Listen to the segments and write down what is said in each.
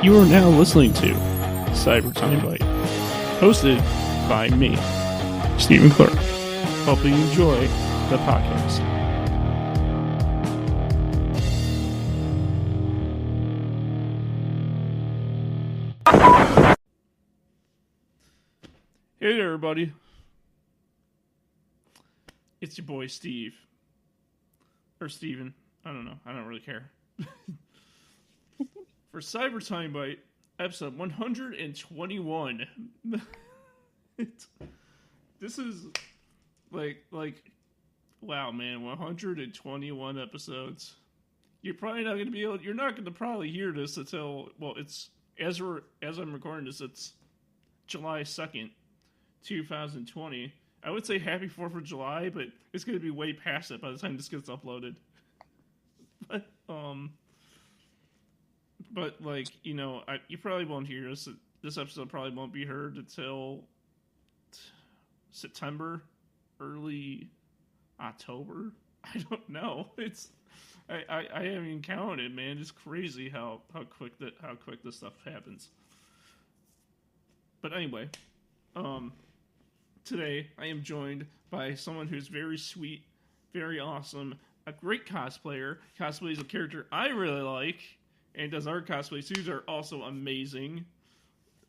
You are now listening to Timebite, hosted by me, Stephen Clark. Hope you enjoy the podcast. Hey there, everybody. It's your boy Steve. Or Steven. I don't know. I don't really care. For Timebite, episode 121. This is like, wow, man, 121 episodes. You're probably not going to be able, you're not going to probably hear this until, well, it's, as I'm recording this, it's July 2nd, 2020. I would say happy 4th of July, but it's going to be way past it by the time this gets uploaded. But like, you know, you probably won't hear this. This episode probably won't be heard until September, early October. I don't know. I haven't even counted, man. It's crazy how quick this stuff happens. But anyway, today I am joined by someone who's very sweet, very awesome, a great cosplayer. Cosplays a character I really like, and does art cosplays. These are also amazing.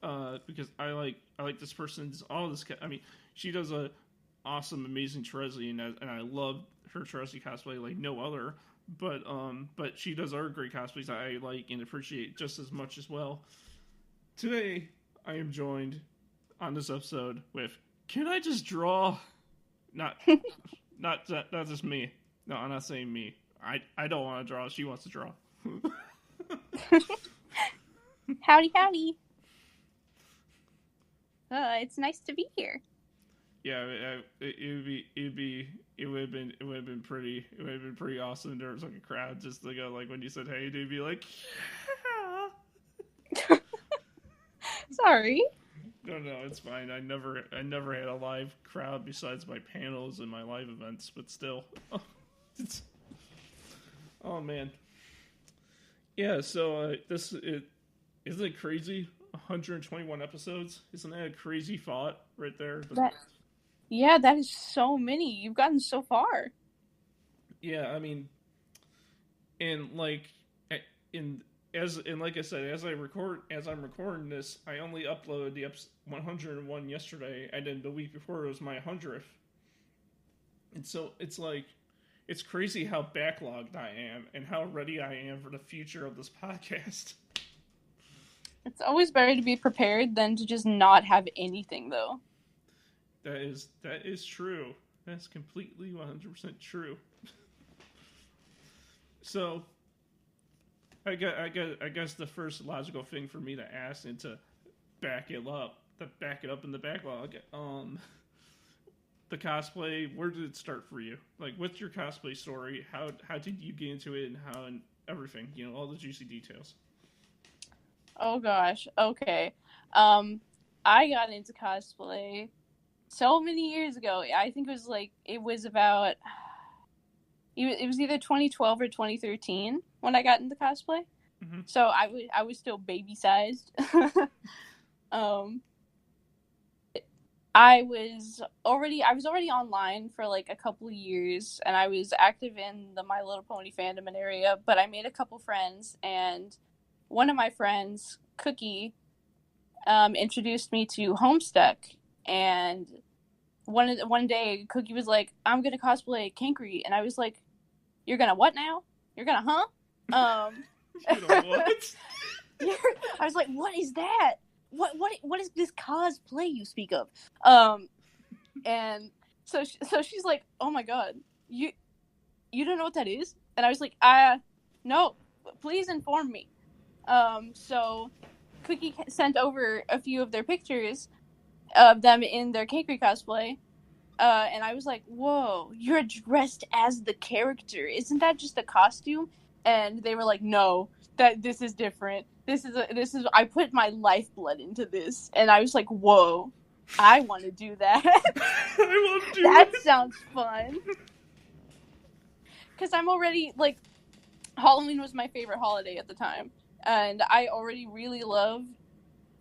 Because I like this person's all this. I mean, she does a awesome, amazing Terezi, and I love her Terezi cosplay like no other. But she does other great cosplays I like and appreciate just as much as well. Today I am joined on this episode with, can I just draw? Not just me. No, I'm not saying me. I don't want to draw. She wants to draw. Howdy. It's nice to be here. Yeah, it would have been pretty awesome. There was like a crowd just to go, like when you said hey, they'd be like, yeah. Sorry. No, it's fine. I never had a live crowd besides my panels and my live events, but still. Oh man. Yeah, so isn't it crazy? 121 episodes? Isn't that a crazy thought right there? Yeah, that is so many. You've gotten so far. Yeah, I mean, and like I said, as I'm recording this, I only uploaded the 101 yesterday, and then the week before it was my 100th. And so it's like, it's crazy how backlogged I am and how ready I am for the future of this podcast. It's always better to be prepared than to just not have anything, though. That is true. That's completely 100% true. So, I guess the first logical thing for me to ask and to back it up in the backlog, the cosplay, where did it start for you? Like, what's your cosplay story? How did you get into it, and everything, you know, all the juicy details. Oh gosh, okay. I got into cosplay so many years ago. I think it was either 2012 or 2013 when I got into cosplay. Mm-hmm. So I was still baby sized. I was already online for like a couple of years, and I was active in the My Little Pony fandom and area, but I made a couple friends, and one of my friends, Cookie, introduced me to Homestuck, and one day Cookie was like, I'm gonna cosplay Kankri, and I was like, you're gonna what now? You're gonna huh? You're gonna what? I was like, what is that? What is this cosplay you speak of? And so she's like, oh my god, you don't know what that is? And I was like, no, please inform me. So Cookie sent over a few of their pictures of them in their Kankri cosplay, and I was like, whoa, you're dressed as the character. Isn't that just a costume? And they were like, no, this is different. This is I put my lifeblood into this. And I was like, whoa, I want to do that. I want to do that. That sounds fun. Because I'm already, like, Halloween was my favorite holiday at the time. and I already really love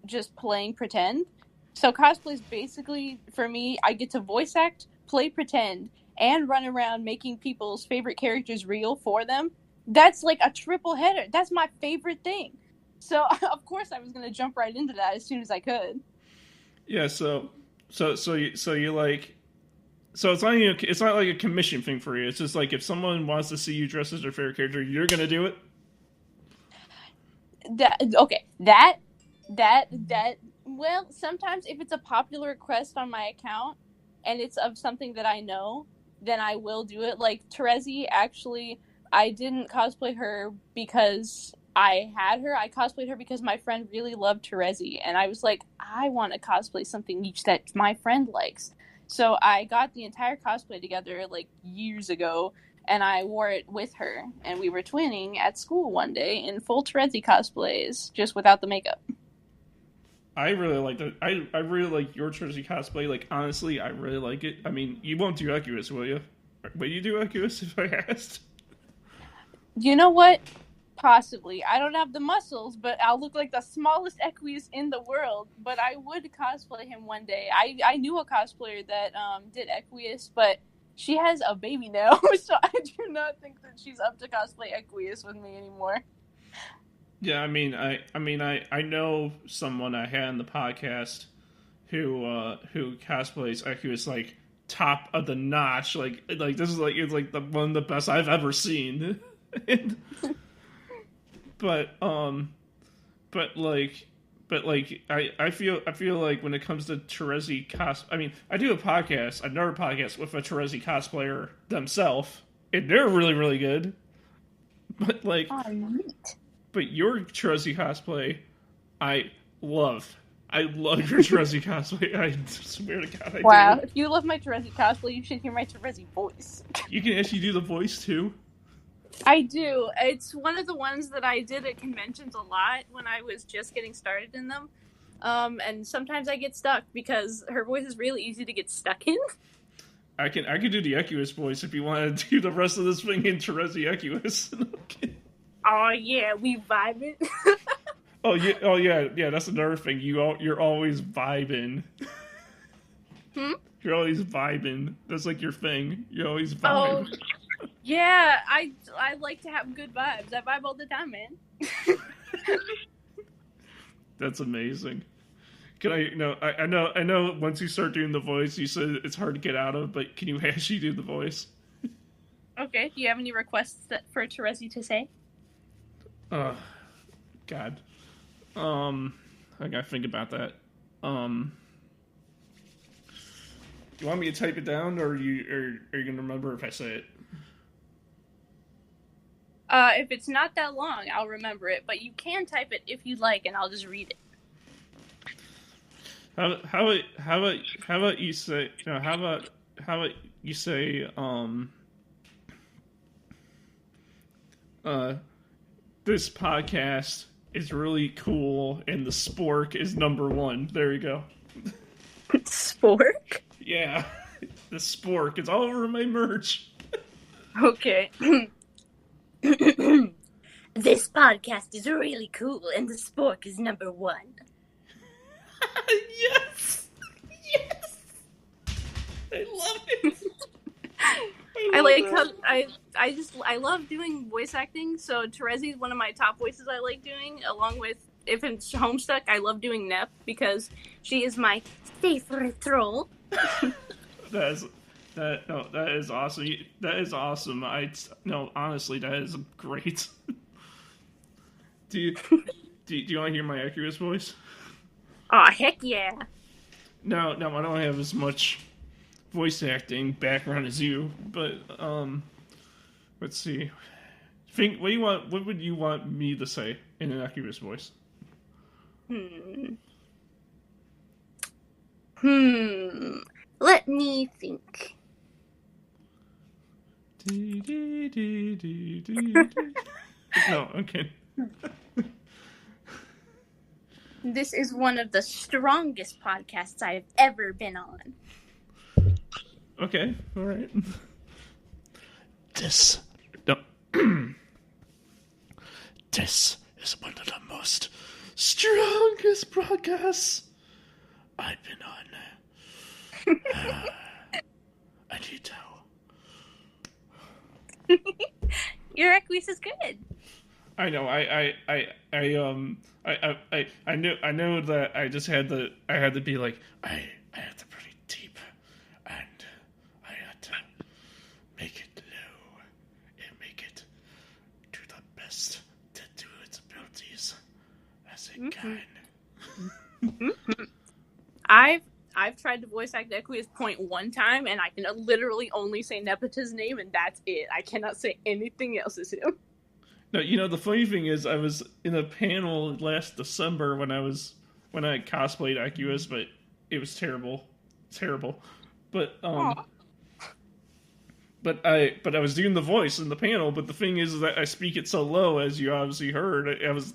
just playing pretend. So cosplay is basically, for me, I get to voice act, play pretend, and run around making people's favorite characters real for them. That's like a triple header. That's my favorite thing. So of course I was gonna jump right into that as soon as I could. Yeah. You like. So it's not like a commission thing for you. It's just like if someone wants to see you dressed as their favorite character, you're gonna do it. That. Well, sometimes if it's a popular request on my account and it's of something that I know, then I will do it. Like Terezi, actually, I didn't cosplay her because I had her. I cosplayed her because my friend really loved Terezi, and I was like, I want to cosplay something each that my friend likes. So I got the entire cosplay together like years ago, and I wore it with her, and we were twinning at school one day in full Terezi cosplays, just without the makeup. I really like that. I really like your Jersey cosplay. Like honestly, I really like it. I mean, you won't do Equus, will you? Will you do Equus if I asked? You know what? Possibly. I don't have the muscles, but I'll look like the smallest Equus in the world. But I would cosplay him one day. I knew a cosplayer that did Equus, but she has a baby now, so I do not think that she's up to cosplay Equus with me anymore. Yeah, I know someone I had on the podcast who cosplays Equus like top of the notch. Like this is like it's like one of the best I've ever seen. but I feel like when it comes to Terezi I do another podcast with a Terezi cosplayer themselves, and they're really really good. But like. Oh, neat. But your Terezi cosplay, I love. I love your Terezi cosplay. I swear to God, I do. Wow, if you love my Terezi cosplay, you should hear my Terezi voice. You can actually do the voice, too? I do. It's one of the ones that I did at conventions a lot when I was just getting started in them. And sometimes I get stuck because her voice is really easy to get stuck in. I can do the Equus voice if you want to do the rest of this thing in Terezi Equus. Oh yeah, we vibing. Oh yeah. That's another thing. You're always vibing. You're always vibing. That's like your thing. You're always vibing. Oh, yeah. I like to have good vibes. I vibe all the time, man. That's amazing. Can I know. Once you start doing the voice, you said it's hard to get out of. But can you actually do the voice? Okay. Do you have any requests for Terezi to say? God. I gotta think about that. You want me to type it down, or are you gonna remember if I say it? If it's not that long, I'll remember it. But you can type it if you'd like, and I'll just read it. How about you say? How about you say? This podcast is really cool, and the spork is number one. There you go. Spork? Yeah, the spork. It's all over my merch. Okay. This podcast is really cool, and the spork is number one. Yes! Yes! I love it! I love doing voice acting, so Terezi is one of my top voices I like doing, along with, if it's Homestuck, I love doing Nep, because she is my favorite troll. That is awesome. That is awesome. Honestly, that is great. Do you want to hear my Equus voice? Oh, heck yeah. No, I don't have as much voice acting background as you, but let's see. What would you want me to say in an Equus voice? Let me think. No, okay. This is one of the strongest podcasts I've ever been on. Okay, all right. This is one of the most strongest broadcasts I've been on. I need to. Your Equus is good. I know. I know that I just had to be like I had to breathe deep, and I had to make it low and make it do the best to do its abilities as it can. I've tried to voice act Equus Point one time, and I can literally only say Nepeta's name, and that's it. I cannot say anything else as him. No, the funny thing is, I was in a panel last December when I cosplayed Equus, but it was terrible. But But I was doing the voice in the panel. But the thing is that I speak it so low, as you obviously heard.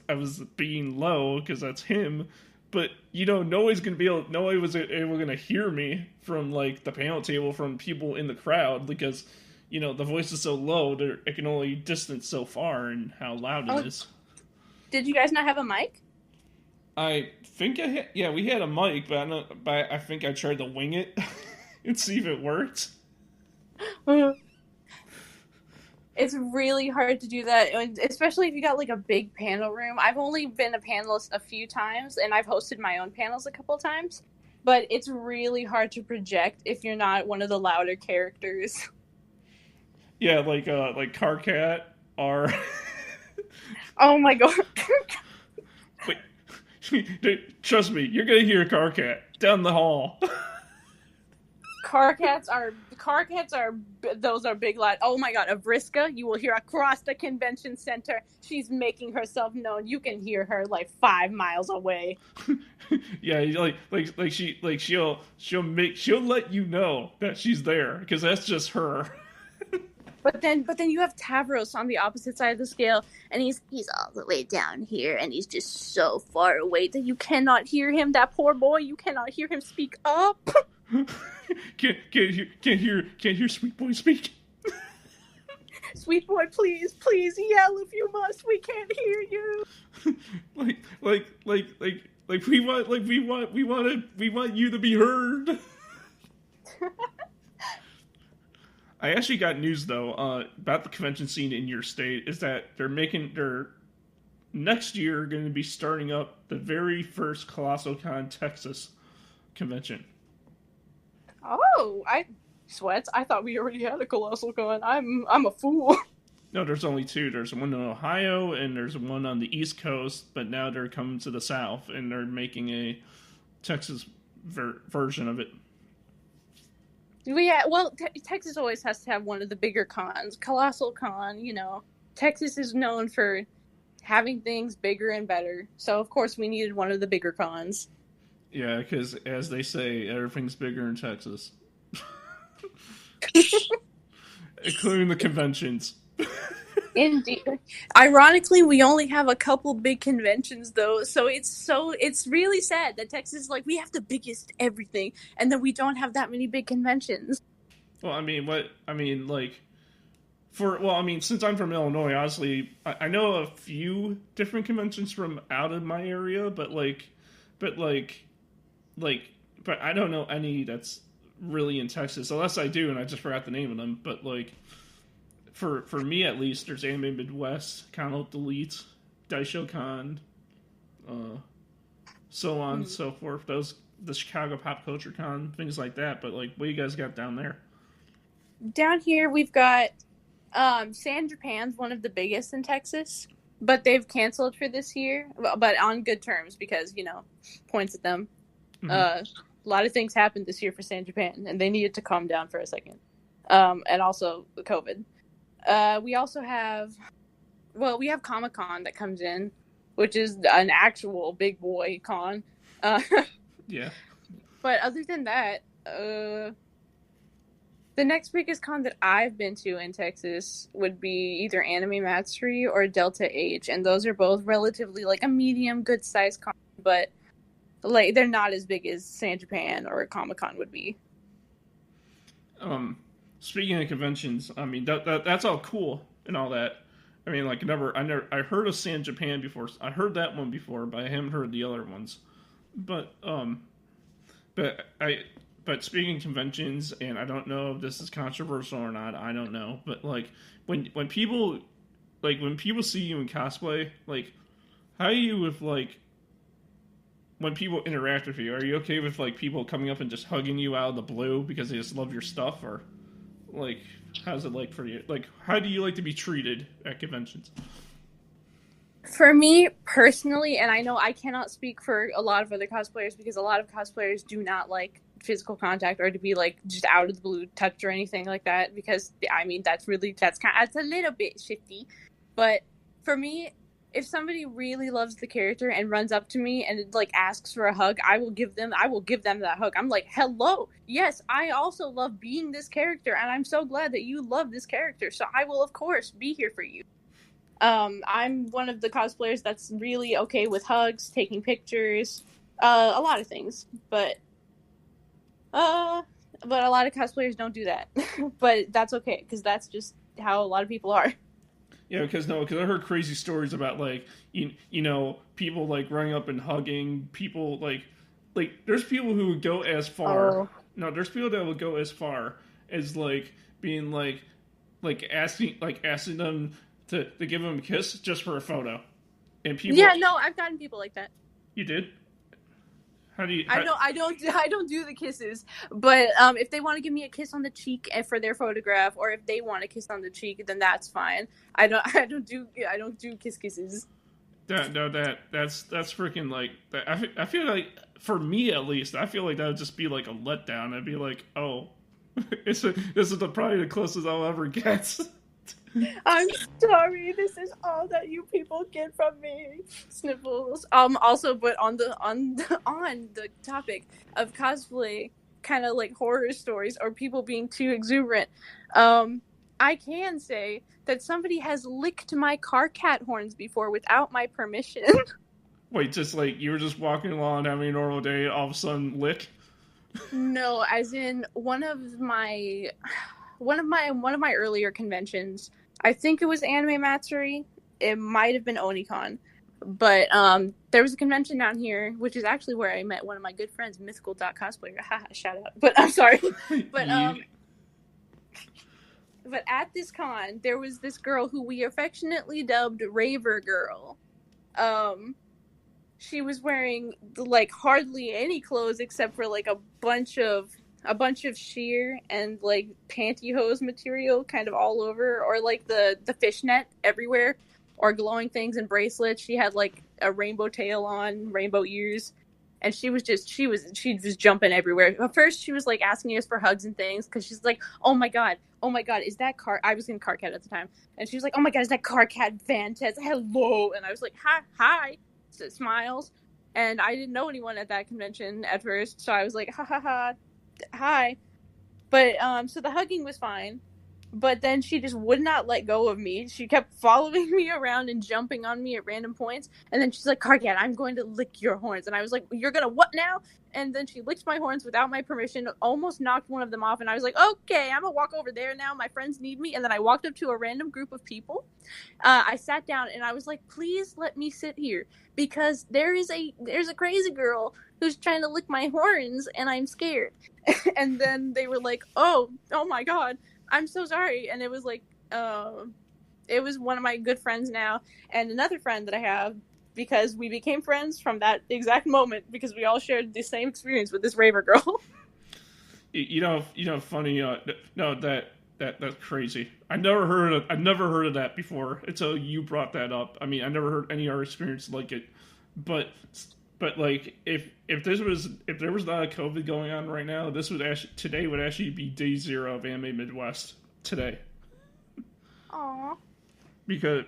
I was being low because that's him. But nobody's gonna be able. Nobody was able to hear me from like the panel table from people in the crowd because the voice is so low. It can only distance so far and how loud it is. Did you guys not have a mic? I think we had a mic, but I think I tried to wing it and see if it worked. It's really hard to do that, especially if you got like a big panel room. I've only been a panelist a few times, and I've hosted my own panels a couple times, but it's really hard to project if you're not one of the louder characters. Yeah, like Carcat or... Oh my god. Wait, trust me, you're gonna hear Carcat down the hall. Carcats are those are big loud. Oh my god, Avriska, you will hear across the convention center. She's making herself known. You can hear her like 5 miles away. Yeah, she'll let you know that she's there because that's just her. But then you have Tavros on the opposite side of the scale, and he's all the way down here, and he's just so far away that you cannot hear him. That poor boy, you cannot hear him speak up. Can't hear Sweet Boy speak. Sweet Boy, please yell if you must. We can't hear you. we want you to be heard. I actually got news though about the convention scene in your state. Is that they're next year going to be starting up the very first Colossal Con Texas convention. Oh, I thought we already had a Colossal Con. I'm a fool. No, there's only two. There's one in Ohio and there's one on the East Coast. But now they're coming to the South and they're making a Texas version of it. Yeah, well, Texas always has to have one of the bigger cons. Colossal Con, Texas is known for having things bigger and better. So, of course, we needed one of the bigger cons. Yeah, because, as they say, everything's bigger in Texas. Including the conventions. Indeed. Ironically, we only have a couple big conventions, though, so it's really sad that Texas is like, we have the biggest everything, and then we don't have that many big conventions. Well, since I'm from Illinois, honestly, I know a few different conventions from out of my area, but I don't know any that's really in Texas, unless I do, and I just forgot the name of them, but, For me, at least, there's Anime Midwest, Con Delete, Daisho Con, so on and so forth. The Chicago Pop Culture Con, things like that. But, what do you guys got down there? Down here, we've got San Japan's one of the biggest in Texas, but they've canceled for this year, but on good terms because, points at them. Mm-hmm. A lot of things happened this year for San Japan, and they needed to calm down for a second. And also COVID. We also have Comic-Con that comes in, which is an actual big boy con. Yeah. But other than that, the next biggest con that I've been to in Texas would be either Anime Matsuri or Delta H, and those are both relatively a medium, good size con, but they're not as big as San Japan or Comic-Con would be. Speaking of conventions, that's all cool and all that. I mean, like, I heard of San Japan before. I heard that one before, but I haven't heard the other ones. But, but but speaking of conventions, and I don't know if this is controversial or not, I don't know. But, like, when people see you in cosplay, like, how are you with, like, when people interact with you? Are you okay with, like, people coming up and just hugging you out of the blue because they just love your stuff? Or, like, how's it like for you? Like, how do you like to be treated at conventions? For me personally, and I know I cannot speak for a lot of other cosplayers because a lot of cosplayers do not like physical contact or to be like just out of the blue touched or anything like that, because I mean that's a little bit shifty. But for me, if somebody really loves the character and runs up to me and like asks for a hug, I will give them that hug. I'm like, hello, yes, I also love being this character, and I'm so glad that you love this character, so I will of course be here for you. I'm one of the cosplayers that's really okay with hugs, taking pictures, a lot of things, but a lot of cosplayers don't do that. But that's okay, because that's just how a lot of people are. Yeah, because I heard crazy stories about, like, you know, people, like, running up and hugging people, like there's people who would go as far. Oh. No, there's people that would go as far as, like, being like asking them to give them a kiss just for a photo. And people. Yeah, no, I've gotten people like that. You did? How do you? I don't do the kisses, but if they want to give me a kiss on the cheek and for their photograph, or if they want a kiss on the cheek, then that's fine. I don't do kisses. That's freaking, like, I feel like, for me at least, I feel like that would just be like a letdown. I'd be like, oh, this is probably the closest I'll ever get. I'm sorry, this is all that you people get from me. Sniffles. Also, but on the topic of cosplay, kind of like horror stories or people being too exuberant, I can say that somebody has licked my car cat horns before without my permission. Wait, just like you were just walking along having a normal day, all of a sudden lick? No, as in one of my earlier conventions. I think it was Anime Matsuri. It might have been Onicon. But there was a convention down here, which is actually where I met one of my good friends, Mythical.cosplayer. Haha, shout out. But I'm sorry. But at this con, there was this girl who we affectionately dubbed Raver Girl. She was wearing like hardly any clothes except for like a bunch of sheer and like pantyhose material kind of all over, or like the fishnet everywhere, or glowing things and bracelets. She had like a rainbow tail on, rainbow ears, and she was jumping everywhere. At first she was like asking us for hugs and things because she's like, oh my god, is that I was in Car Cat at the time, and she was like, oh my god, is that Car Cat Vantes? Hello. And I was like, hi. So smiles. And I didn't know anyone at that convention at first, so I was like, ha, hi. But so the hugging was fine, but then she just would not let go of me. She kept following me around and jumping on me at random points, and then she's like, Carcat, I'm going to lick your horns. And I was like, you're gonna what now? And then she licked my horns without my permission, almost knocked one of them off, and I was like, okay, I'm gonna walk over there now, my friends need me. And then I walked up to a random group of people. I sat down and I was like, please let me sit here, because there's a crazy girl who's trying to lick my horns and I'm scared. And then they were like, oh my god, I'm so sorry. And it was like, it was one of my good friends now and another friend that I have, because we became friends from that exact moment because we all shared the same experience with this raver girl. You know, funny. No, that's crazy. I never heard of that before until you brought that up. I mean, I never heard any other experience like it. But like, if there was not a COVID going on right now, today would actually be day 0 of Anime Midwest today. Aww. Because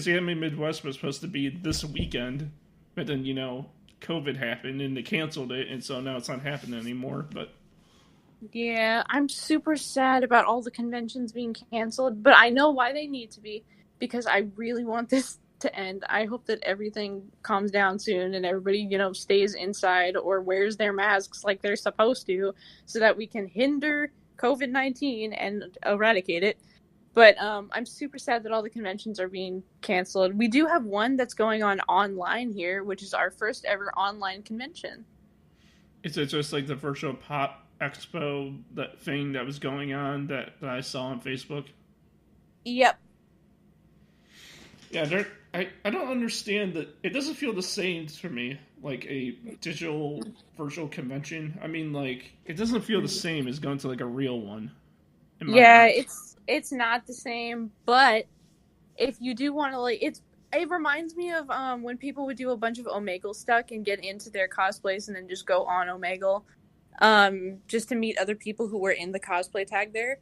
Anime Midwest was supposed to be this weekend, but then, you know, COVID happened and they canceled it, and so now it's not happening anymore. But yeah, I'm super sad about all the conventions being canceled, but I know why they need to be, because I really want this to end. I hope that everything calms down soon and everybody, you know, stays inside or wears their masks like they're supposed to, so that we can hinder COVID-19 and eradicate it. But I'm super sad that all the conventions are being canceled. We do have one that's going on online here, which is our first ever online convention. Is it just like the virtual pop expo, that thing that was going on that I saw on Facebook? Yep. Yeah, I don't understand that. It doesn't feel the same for me, like a digital virtual convention. I mean, like, it doesn't feel the same as going to like a real one. Yeah, it's not the same, but if you do want to, like, it reminds me of when people would do a bunch of Omegle stuff and get into their cosplays and then just go on Omegle just to meet other people who were in the cosplay tag there.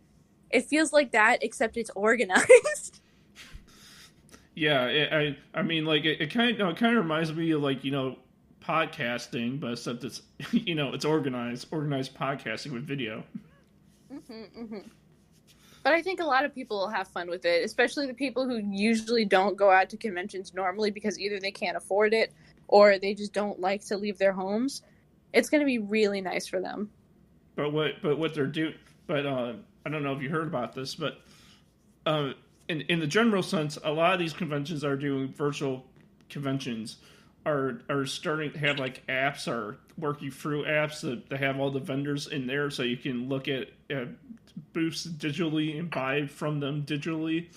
It feels like that, except it's organized. Yeah, I mean, like, it kind of reminds me of, like, podcasting, but except it's it's organized podcasting with video. But I think a lot of people will have fun with it, especially the people who usually don't go out to conventions normally because either they can't afford it or they just don't like to leave their homes. It's going to be really nice for them. But what they're doing, but I don't know if you heard about this, but in the general sense, a lot of these conventions are doing virtual conventions, are starting to have like apps or working through apps that have all the vendors in there, so you can look at booths digitally and buy from them digitally,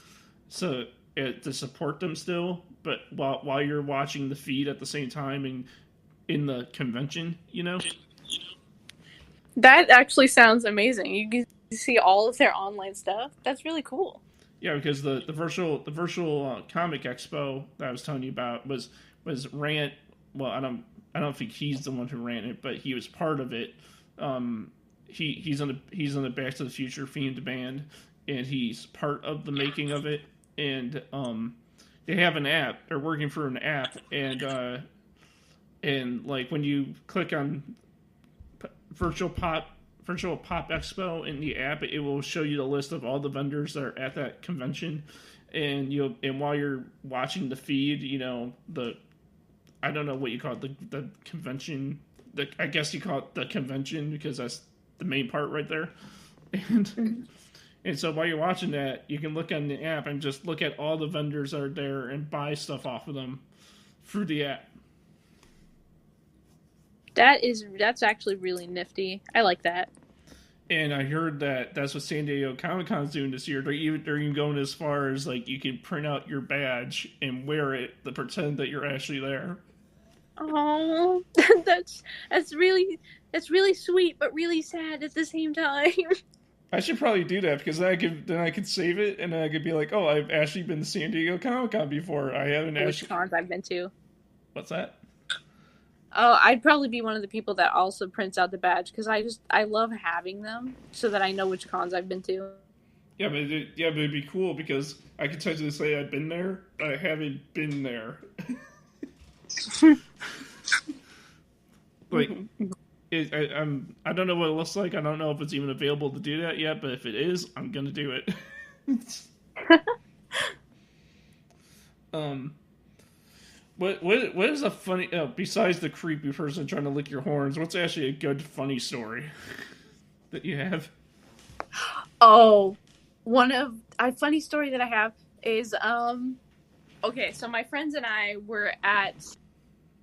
so to support them still, but while you're watching the feed at the same time and in the convention, That actually sounds amazing. You can see all of their online stuff. That's really cool. Yeah, because the virtual comic expo that I was telling you about was ran. Well, I don't think he's the one who ran it, but he was part of it. He's in the Back to the Future themed band, and he's part of the making of it. And they have an app. They're working for an app, and like when you click on Virtual Pop Expo in the app, it will show you the list of all the vendors that are at that convention, and while you're watching the feed, I don't know what you call it, the convention. I guess you call it the convention because that's the main part right there, and so while you're watching that, you can look on the app and just look at all the vendors that are there and buy stuff off of them through the app. That's actually really nifty. I like that. And I heard that that's what San Diego Comic-Con is doing this year. They're even going as far as, like, you can print out your badge and wear it to pretend that you're actually there. Oh, that's really sweet, but really sad at the same time. I should probably do that because then I could save it and then I could be like, oh, I've actually been to San Diego Comic-Con before. I haven't actually. Which cons I've been to? What's that? Oh, I'd probably be one of the people that also prints out the badge because I love having them so that I know which cons I've been to. Yeah, but it'd be cool because I could technically say I've been there, but I haven't been there. Like, I don't know what it looks like. I don't know if it's even available to do that yet, but if it is, I'm gonna do it. What is a funny besides the creepy person trying to lick your horns? What's actually a good funny story that you have? Oh, a funny story that I have is okay, so my friends and I were at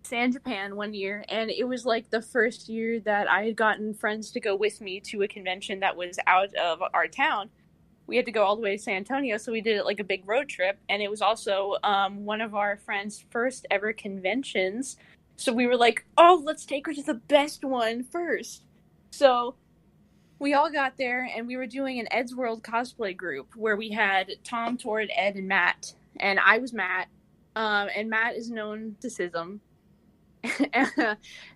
San Japan one year, and it was like the first year that I had gotten friends to go with me to a convention that was out of our town. We had to go all the way to San Antonio, so we did it like a big road trip, and it was also one of our friends' first ever conventions. So we were like, oh, let's take her to the best one first. So we all got there, and we were doing an Ed's World cosplay group where we had Tom, Tord, Ed, and Matt. And I was Matt, and Matt is known to Sism.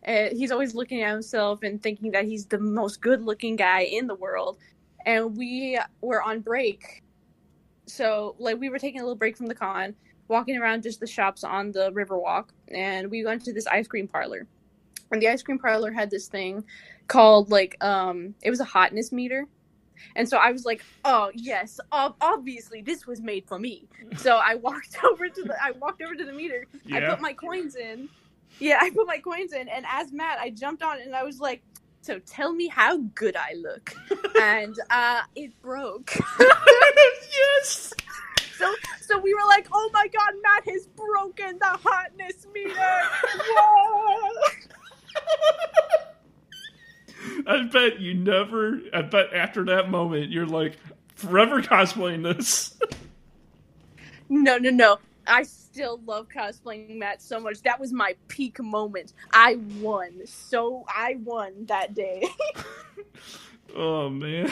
He's always looking at himself and thinking that he's the most good-looking guy in the world. And we were on break. So, like, we were taking a little break from the con, walking around just the shops on the Riverwalk, and we went to this ice cream parlor. And the ice cream parlor had this thing called, like, it was a hotness meter. And so I was like, oh, yes, obviously this was made for me. So I walked over to the meter. Yeah. I put my coins in. Yeah, I put my coins in, and as Matt, I jumped on, and I was like, so tell me how good I look. And it broke. Yes! bet after that moment, you're like, forever cosplaying this. No. I still love cosplaying Matt so much. That was my peak moment. I won. So I won that day. Oh, man.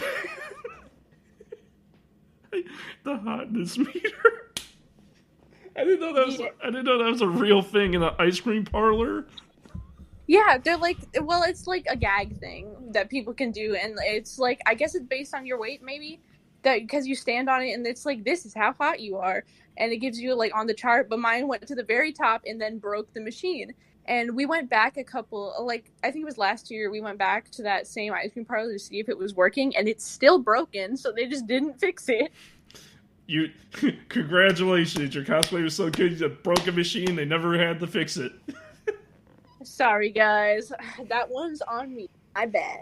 The hotness meter. I didn't know that was a real thing in an ice cream parlor. Yeah, they're like, well, it's like a gag thing that people can do, and it's like, I guess it's based on your weight, maybe, that because you stand on it, and it's like, this is how hot you are, and it gives you like on the chart. But mine went to the very top and then broke the machine, and we went back I think it was last year, we went back to that same ice cream parlor to see if it was working, and it's still broken, so they just didn't fix it. Congratulations, your cosplay was so good, you broke a machine, they never had to fix it. Sorry, guys. That one's on me. My bad.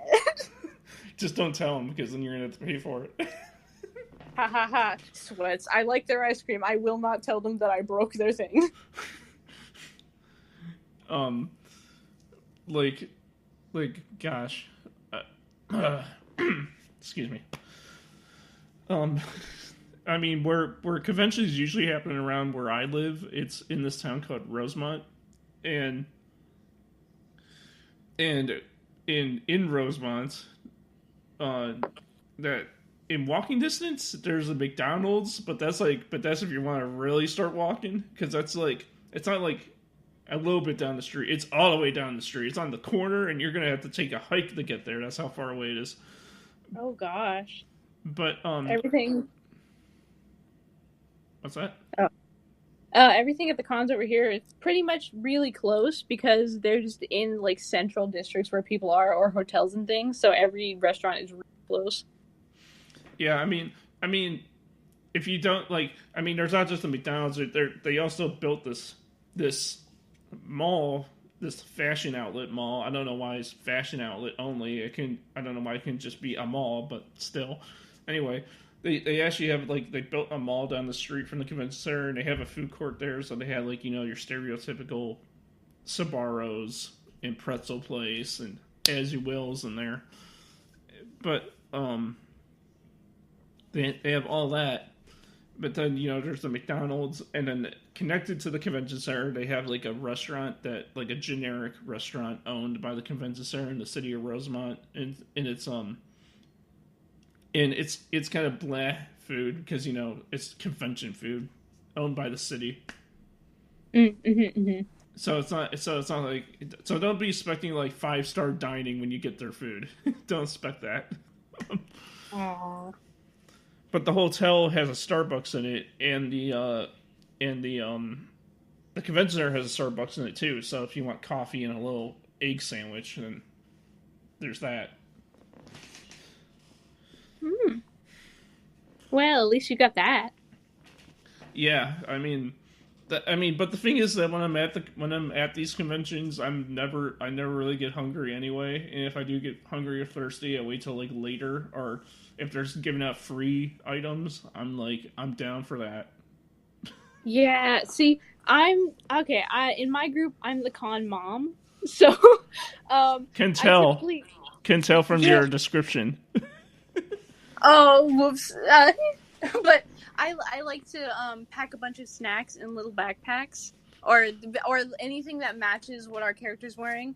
Just don't tell them, because then you're going to have to pay for it. Ha ha ha. Sweats. I like their ice cream. I will not tell them that I broke their thing. Gosh. Excuse me. I mean, where conventions usually happen around where I live, it's in this town called Rosemont, and in Rosemont, that in walking distance, there's a McDonald's, but that's if you want to really start walking, because that's like, it's not like a little bit down the street. It's all the way down the street. It's on the corner, and you're gonna have to take a hike to get there. That's how far away it is. Oh gosh. But everything. What's that? Oh. Everything at the cons over here is pretty much really close because they're just in like central districts where people are, or hotels and things. So every restaurant is really close. Yeah, I mean, if you don't there's not just a McDonald's. They also built this mall, this fashion outlet mall. I don't know why it's fashion outlet only. I don't know why it can just be a mall, but still. Anyway. They actually have, they built a mall down the street from the convention center, and they have a food court there, so they have, your stereotypical Sbarros and pretzel place and As You Wills in there. But, they have all that. But then, there's the McDonald's, and then connected to the convention center, they have, a restaurant a generic restaurant owned by the convention center in the city of Rosemont, and it's, and it's kind of blah food because it's convention food owned by the city. So it's not so don't be expecting 5-star dining when you get their food. Don't expect that. Aww. But the hotel has a Starbucks in it, and the convention center has a Starbucks in it too. So if you want coffee and a little egg sandwich, then there's that. Well, at least you got that. Yeah, but the thing is that when I'm at these conventions, I never really get hungry anyway. And if I do get hungry or thirsty, I wait till later, or if there's giving out free items, I'm down for that. Yeah, see, in my group, I'm the con mom, so can tell from your description. Oh, whoops. But I like to pack a bunch of snacks in little backpacks, or anything that matches what our character's wearing.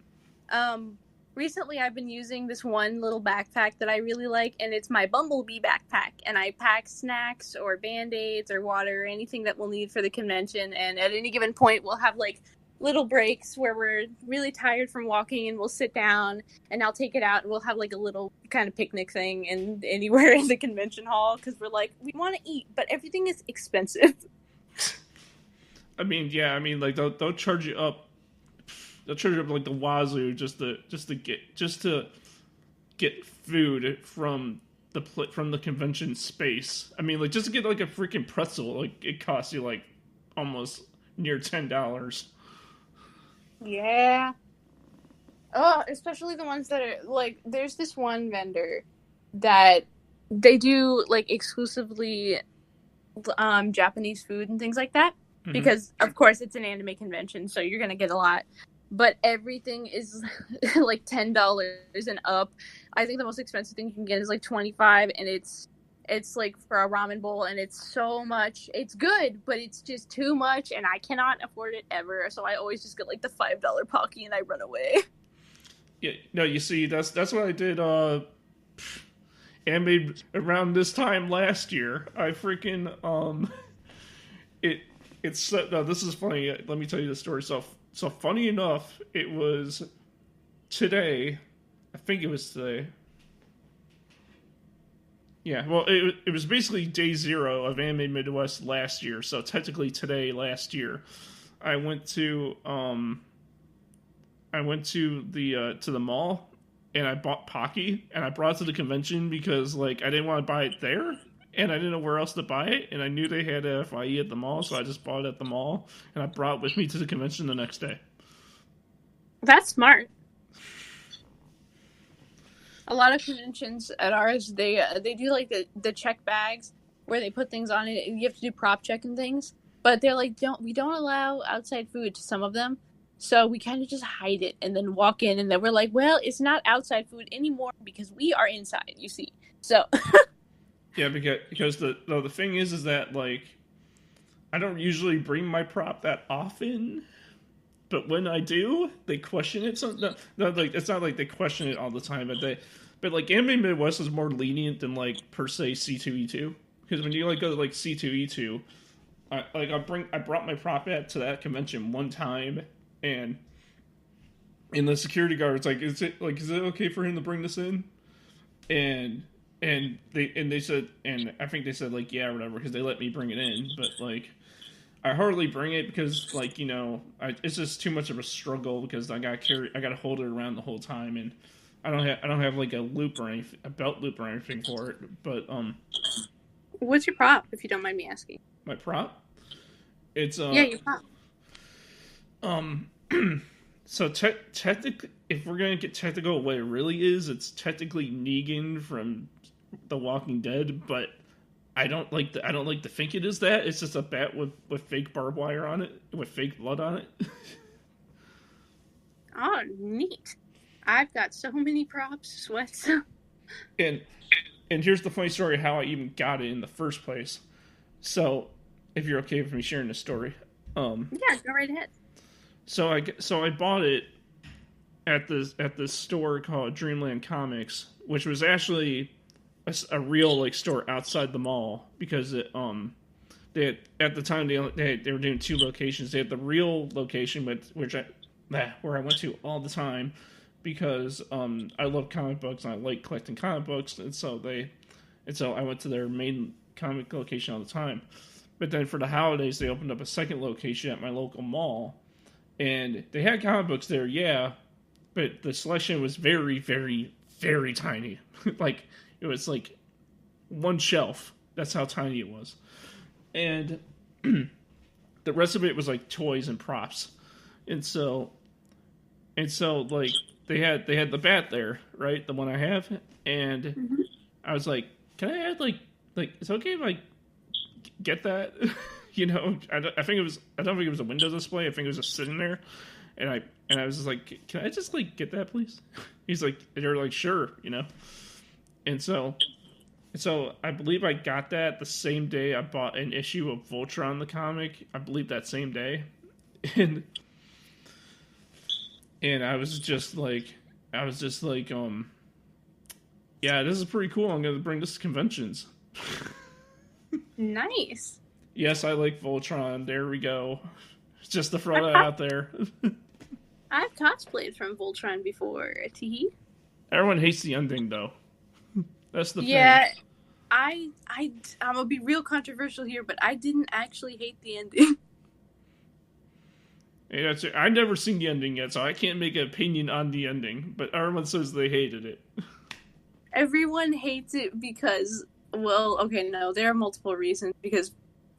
Recently, I've been using this one little backpack that I really like, and it's my Bumblebee backpack. And I pack snacks or Band-Aids or water or anything that we'll need for the convention. And at any given point, we'll have little breaks where we're really tired from walking, and we'll sit down, and I'll take it out, and we'll have a little kind of picnic thing anywhere in the convention hall, because we're we want to eat, but everything is expensive. They'll charge you up. They'll charge you up the wazoo just to get food from the convention space. Just to get a freaking pretzel, it costs you almost near $10. Yeah. Oh, especially the ones that are there's this one vendor that they do exclusively Japanese food and things like that, because of course it's an anime convention, so you're gonna get a lot. but everything is like $10 and up. I think the most expensive thing you can get is like 25, and it's like for a ramen bowl, and it's so much. It's good, but it's just too much, and I cannot afford it ever. So I always just get like the $5 Pocky, and I run away. Yeah, no, you see, that's what I did. Anime around this time last year. I freaking it's no. This is funny. Let me tell you the story. So funny enough, it was today. I think it was today. Yeah, well, it was basically day 0 of Anime Midwest last year. So technically today, last year, I went to the mall and I bought Pocky and I brought it to the convention because like I didn't want to buy it there and I didn't know where else to buy it and I knew they had a FYE at the mall, so I just bought it at the mall and I brought it with me to the convention the next day. That's smart. A lot of conventions at ours, they do like the check bags where they put things on it. You have to do prop check and things, but they're like, we don't allow outside food to some of them, so we kind of just hide it and then walk in, and then we're like, well, it's not outside food anymore because we are inside. You see, so yeah, because the thing is that like I don't usually bring my prop that often. But when I do, they question it. So no, like it's not like they question it all the time, but like Anime Midwest is more lenient than like per se C2E2 because when you like go to like C2E2, I brought my prop at to that convention one time, and the security guard's like, is it okay for him to bring this in? And they said, and I think they said like yeah or whatever because they let me bring it in, but like. I hardly bring it because, like, you know, it's just too much of a struggle because I gotta hold it around the whole time, and I don't have like a loop or anything, a belt loop or anything for it. But what's your prop, if you don't mind me asking? My prop? It's yeah, your prop. So technically, if we're gonna get technical, what it really is, it's technically Negan from The Walking Dead, but. I don't like to think it is that. It's just a bat with fake barbed wire on it, with fake blood on it. Oh, neat. I've got so many props, sweats. And here's the funny story how I even got it in the first place. So, if you're okay with me sharing this story. Yeah, go right ahead. So I bought it at this store called Dreamland Comics, which was actually a real like store outside the mall because it they had, at the time they were doing 2 locations. They had the real location where I went to all the time because I love comic books and I like collecting comic books, and so I went to their main comic location all the time. But then for the holidays they opened up a second location at my local mall, and they had comic books there, yeah, but the selection was very, very, very tiny. Like it was like one shelf. That's how tiny it was. And the rest of it was like toys and props. And so like they had the bat there, right? The one I have. And I was like, can I add like it's okay if I get that? You know, I don't think it was a Windows display. I think it was just sitting there. And I was just like, can I just like get that, please? He's like, they're like, sure, you know. And so I believe I got that the same day I bought an issue of Voltron the comic. I believe that same day, and I was just like, yeah, this is pretty cool. I'm gonna bring this to conventions. Nice. Yes, I like Voltron. There we go. Just to throw that out there. I've cosplayed from Voltron before. Teehee. Everyone hates the ending, though. That's the thing. Yeah, I'm gonna be real controversial here, but I didn't actually hate the ending. Yeah, I've never seen the ending yet, so I can't make an opinion on the ending. But everyone says they hated it. Everyone hates it because, well, okay, no, there are multiple reasons because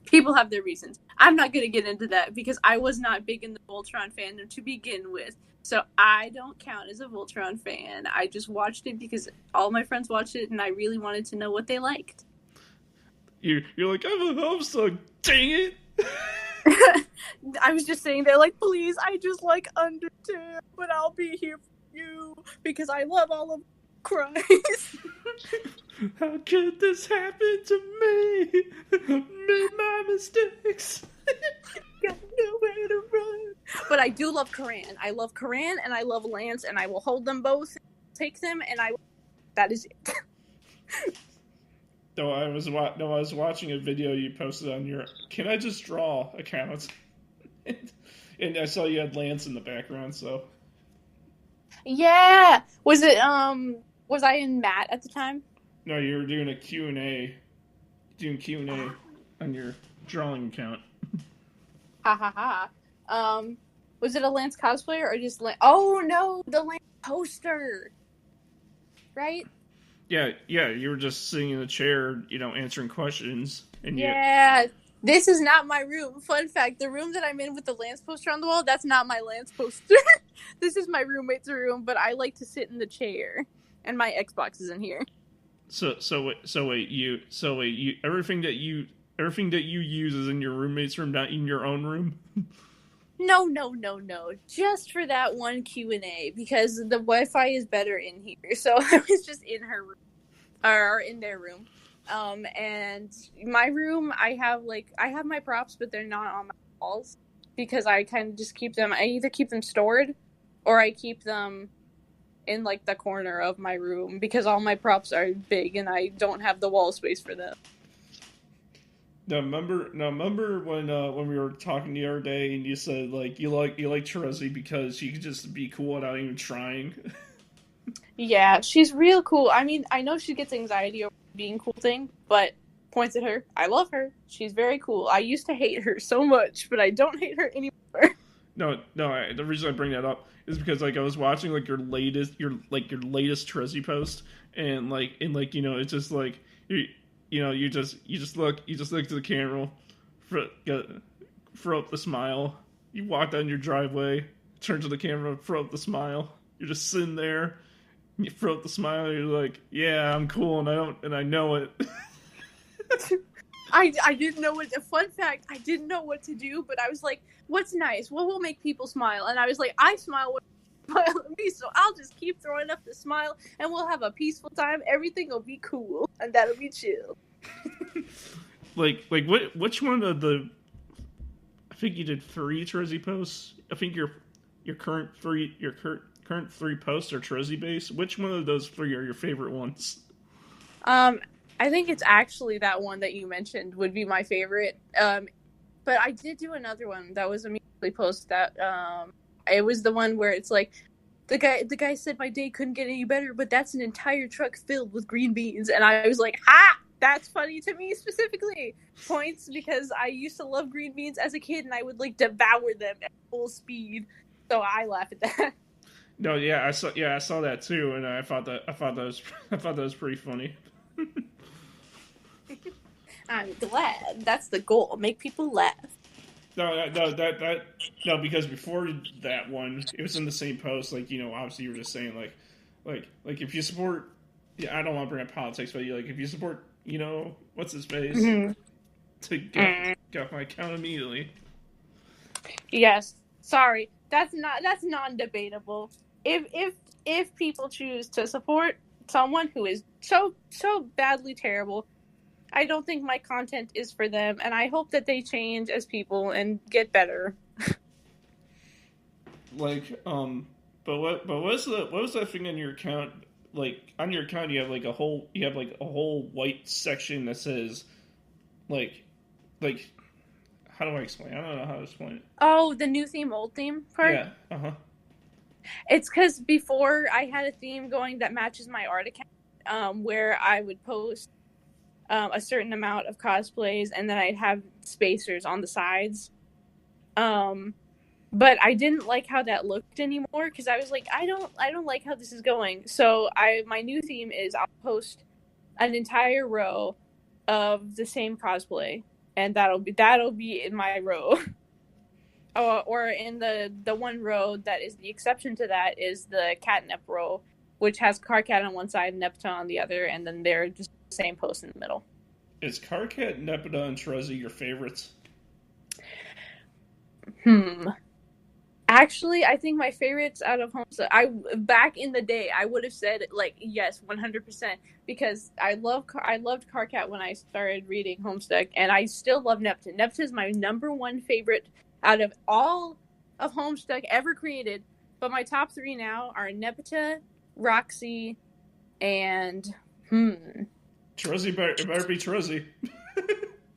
people have their reasons. I'm not gonna get into that because I was not big in the Voltron fandom to begin with. So I don't count as a Voltron fan. I just watched it because all my friends watched it and I really wanted to know what they liked. You're like, I'm a Homestuck, dang it! I was just saying there, like, please, I just like Undertale, but I'll be here for you because I love all of Christ. How could this happen to me? Made my mistakes. Got nowhere to run. But I do love Karan. I love Karan and I love Lance, and I will hold them both, take them, and that is it. No, I was watching a video you posted on your "Can I Just Draw" account, and I saw you had Lance in the background. So Yeah. Was was I in Matt at the time? no, you were doing a Q&A, on your drawing account. Ha ha ha. Was it a Lance cosplayer or just Lance? Oh no, the Lance poster. Right? Yeah, you were just sitting in the chair, answering questions, and Yeah. This is not my room. Fun fact, the room that I'm in with the Lance poster on the wall, that's not my Lance poster. This is my roommate's room, but I like to sit in the chair. And my Xbox is in here. So wait, you everything that you use is in your roommate's room, not in your own room? No. Just for that one Q&A, because the Wi-Fi is better in here. So I was just in her room, or in their room. And my room, I have my props, but they're not on my walls because I kind of just keep them. I either keep them stored, or I keep them in like the corner of my room because all my props are big and I don't have the wall space for them. Now remember when we were talking the other day and you said like you like Terezi because she could just be cool without even trying. Yeah, she's real cool. I mean, I know she gets anxiety over being cool thing, but points at her. I love her. She's very cool. I used to hate her so much, but I don't hate her anymore. No. The reason I bring that up is because like I was watching like your latest Terezi post, and it's just like you just look to the camera, throw up the smile. You walk down your driveway, turn to the camera, throw up the smile. You're just sitting there. You throw up the smile. You're like, yeah, I'm cool, and I know it. I didn't know what. Fun fact, I didn't know what to do, but I was like, "What's nice? What will make people smile?" And I was like, "I smile when people smile at me, so I'll just keep throwing up the smile, and we'll have a peaceful time. Everything will be cool, and that'll be chill." Which one of the? I think you did 3 Terezi posts. I think your current 3 posts are Terezi based. Which one of those 3 are your favorite ones? I think it's actually that one that you mentioned would be my favorite. But I did do another one that was immediately posted that it was the one where it's like the guy said my day couldn't get any better, but that's an entire truck filled with green beans, and I was like, ha! That's funny to me specifically. Points because I used to love green beans as a kid, and I would like devour them at full speed. So I laugh at that. No, I saw that too, and I thought that was pretty funny. I'm glad. That's the goal. Make people laugh. No, because before that one, it was in the same post. Like, obviously you were just saying like if you support, I don't want to bring up politics, but if you support, what's his face, to get my account immediately. Yes. Sorry. That's non-debatable. If people choose to support someone who is so badly terrible, I don't think my content is for them, and I hope that they change as people and get better. But what was that thing on your account? Like on your account, you have a whole white section that says, like, how do I explain? I don't know how to explain it. Oh, the new theme, old theme part. Yeah. It's because before I had a theme going that matches my art account, where I would post a certain amount of cosplays, and then I'd have spacers on the sides. But I didn't like how that looked anymore because I was like, I don't like how this is going. So my new theme is I'll post an entire row of the same cosplay, and that'll be in my row. Or in the one row that is the exception to that is the catnip row, which has Carcat on one side and Neptune on the other, and then they're just the same post in the middle. Is Carcat, Nepeta, and Terezi your favorites? Actually, I think my favorites out of Homestuck, back in the day, I would have said like yes, 100%, because I loved Carcat when I started reading Homestuck, and I still love Neptune. Neptune is my number one favorite out of all of Homestuck ever created. But my top three now are Nepeta, Roxy, and Truzzy, it better be Truzzy.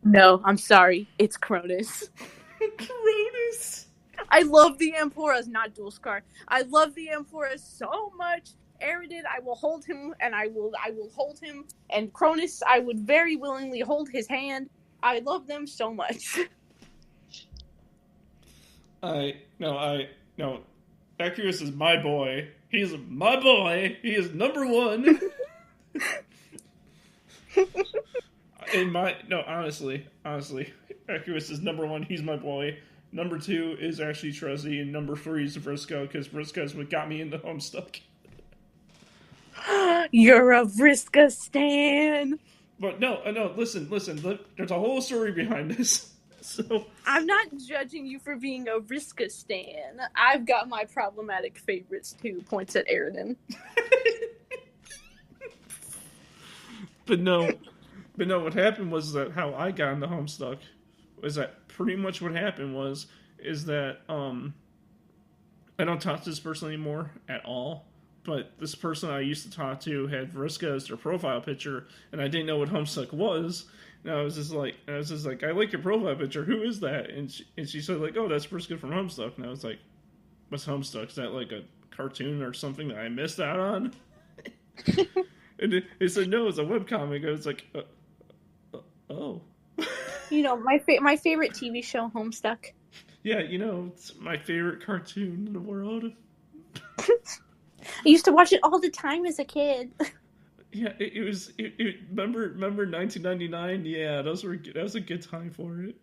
No, I'm sorry, it's Cronus. Cronus. I love the Amphoras, not Dual Scar. I love the Amphoras so much. Aridid, I will hold him, and I will hold him. And Cronus, I would very willingly hold his hand. I love them so much. No. Accurus is my boy. He's my boy. He is number one. Honestly, Accurus is number one. He's my boy. Number two is actually Truzzy, and number three is Vriska, because Vriska is what got me into Homestuck. You're a Vriska stan. But no, listen. There's a whole story behind this. So I'm not judging you for being a Vriska stan. I've got my problematic favorites too. Points at Aridin. But no. What happened was that how I got into Homestuck was that pretty much what happened is that I don't talk to this person anymore at all. But this person I used to talk to had Vriska as their profile picture, and I didn't know what Homestuck was. And I was just like, I like your profile picture. Who is that? And she said like, oh, that's Vriska from Homestuck. And I was like, what's Homestuck? Is that like a cartoon or something that I missed out on? And they said no, it's a webcomic. I was like, oh. You know, my favorite TV show, Homestuck. Yeah, it's my favorite cartoon in the world. I used to watch it all the time as a kid. Yeah, it was. Remember 1999? Yeah, that was a good time for it.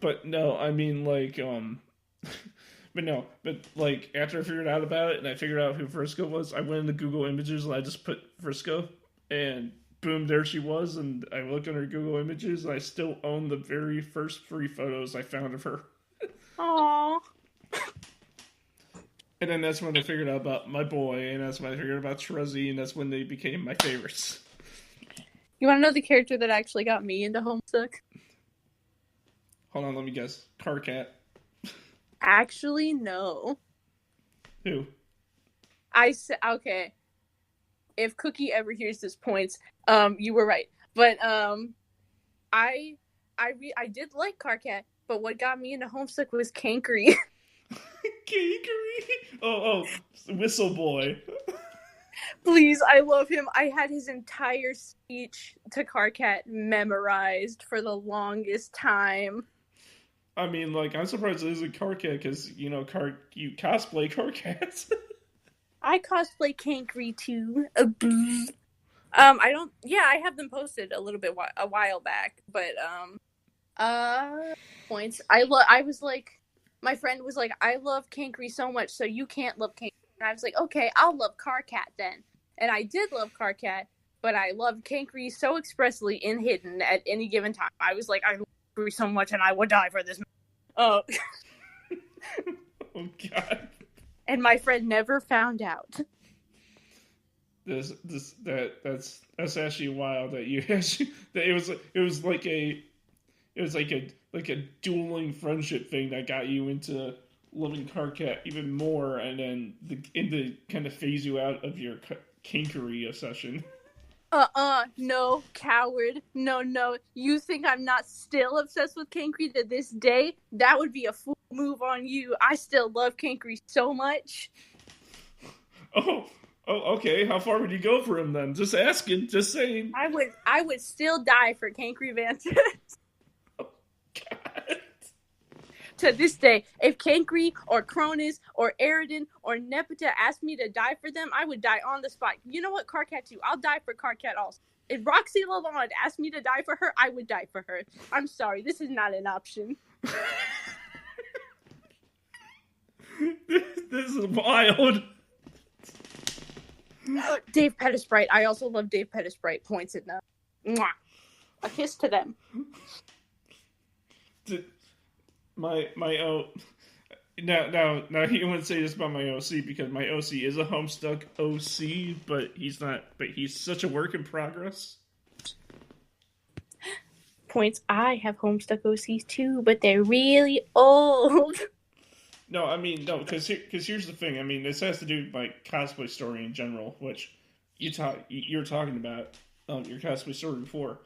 But no, I mean like but like after I figured out about it and I figured out who Vriska was, I went into Google Images and I just put Vriska, and boom, there she was. And I looked on her Google Images, and I still own the very first 3 photos I found of her. Aww. And then that's when I figured out about my boy, and that's when I figured out about Truzzy, and that's when they became my favorites. You want to know the character that actually got me into Homestuck? Hold on, let me guess. Carcat. Actually, no. Who? I said, okay. If Cookie ever hears this points, you were right. But I did like Carcat, but what got me into Homestuck was Kankery. Kankery? Oh, Whistle Boy. Please, I love him. I had his entire speech to Carcat memorized for the longest time. I mean, like, I'm surprised it isn't Carcat, because, you cosplay Carcat. I cosplay Kankery too. I have them posted a while back, but points. I was like, my friend was like, I love Kankery so much, so you can't love Kankery. And I was like, okay, I'll love Carcat then. And I did love Carcat, but I loved Kankery so expressly in hidden at any given time. I was like, I love Kankery so much, and I would die for this. Oh. Oh God. And my friend never found out. That's actually wild that you actually, that it was like a dueling friendship thing that got you into loving Carcat even more, and then to kind of phase you out of your Kankery obsession. No, coward. No. You think I'm not still obsessed with Kankery to this day? That would be a fool move on you. I still love Kankery so much. Oh, okay. How far would you go for him then? Just asking, just saying. I would still die for Kankery Vances. Oh, God. To this day, if Kankery or Cronus or Aridin or Nepeta asked me to die for them, I would die on the spot. You know what, Carcat too. I'll die for Carcat also. If Roxy Lalonde asked me to die for her, I would die for her. I'm sorry, this is not an option. This is wild. Dave Pettisprite. I also love Dave Pettisprite. Points it now. Mwah. A kiss to them. my O. Now he wouldn't say this about my OC because my OC is a Homestuck OC, but he's not. But he's such a work in progress. Points. I have Homestuck OCs too, but they're really old. No, I mean no, because here's the thing. I mean, this has to do with my cosplay story in general, which you're talking about your cosplay story before,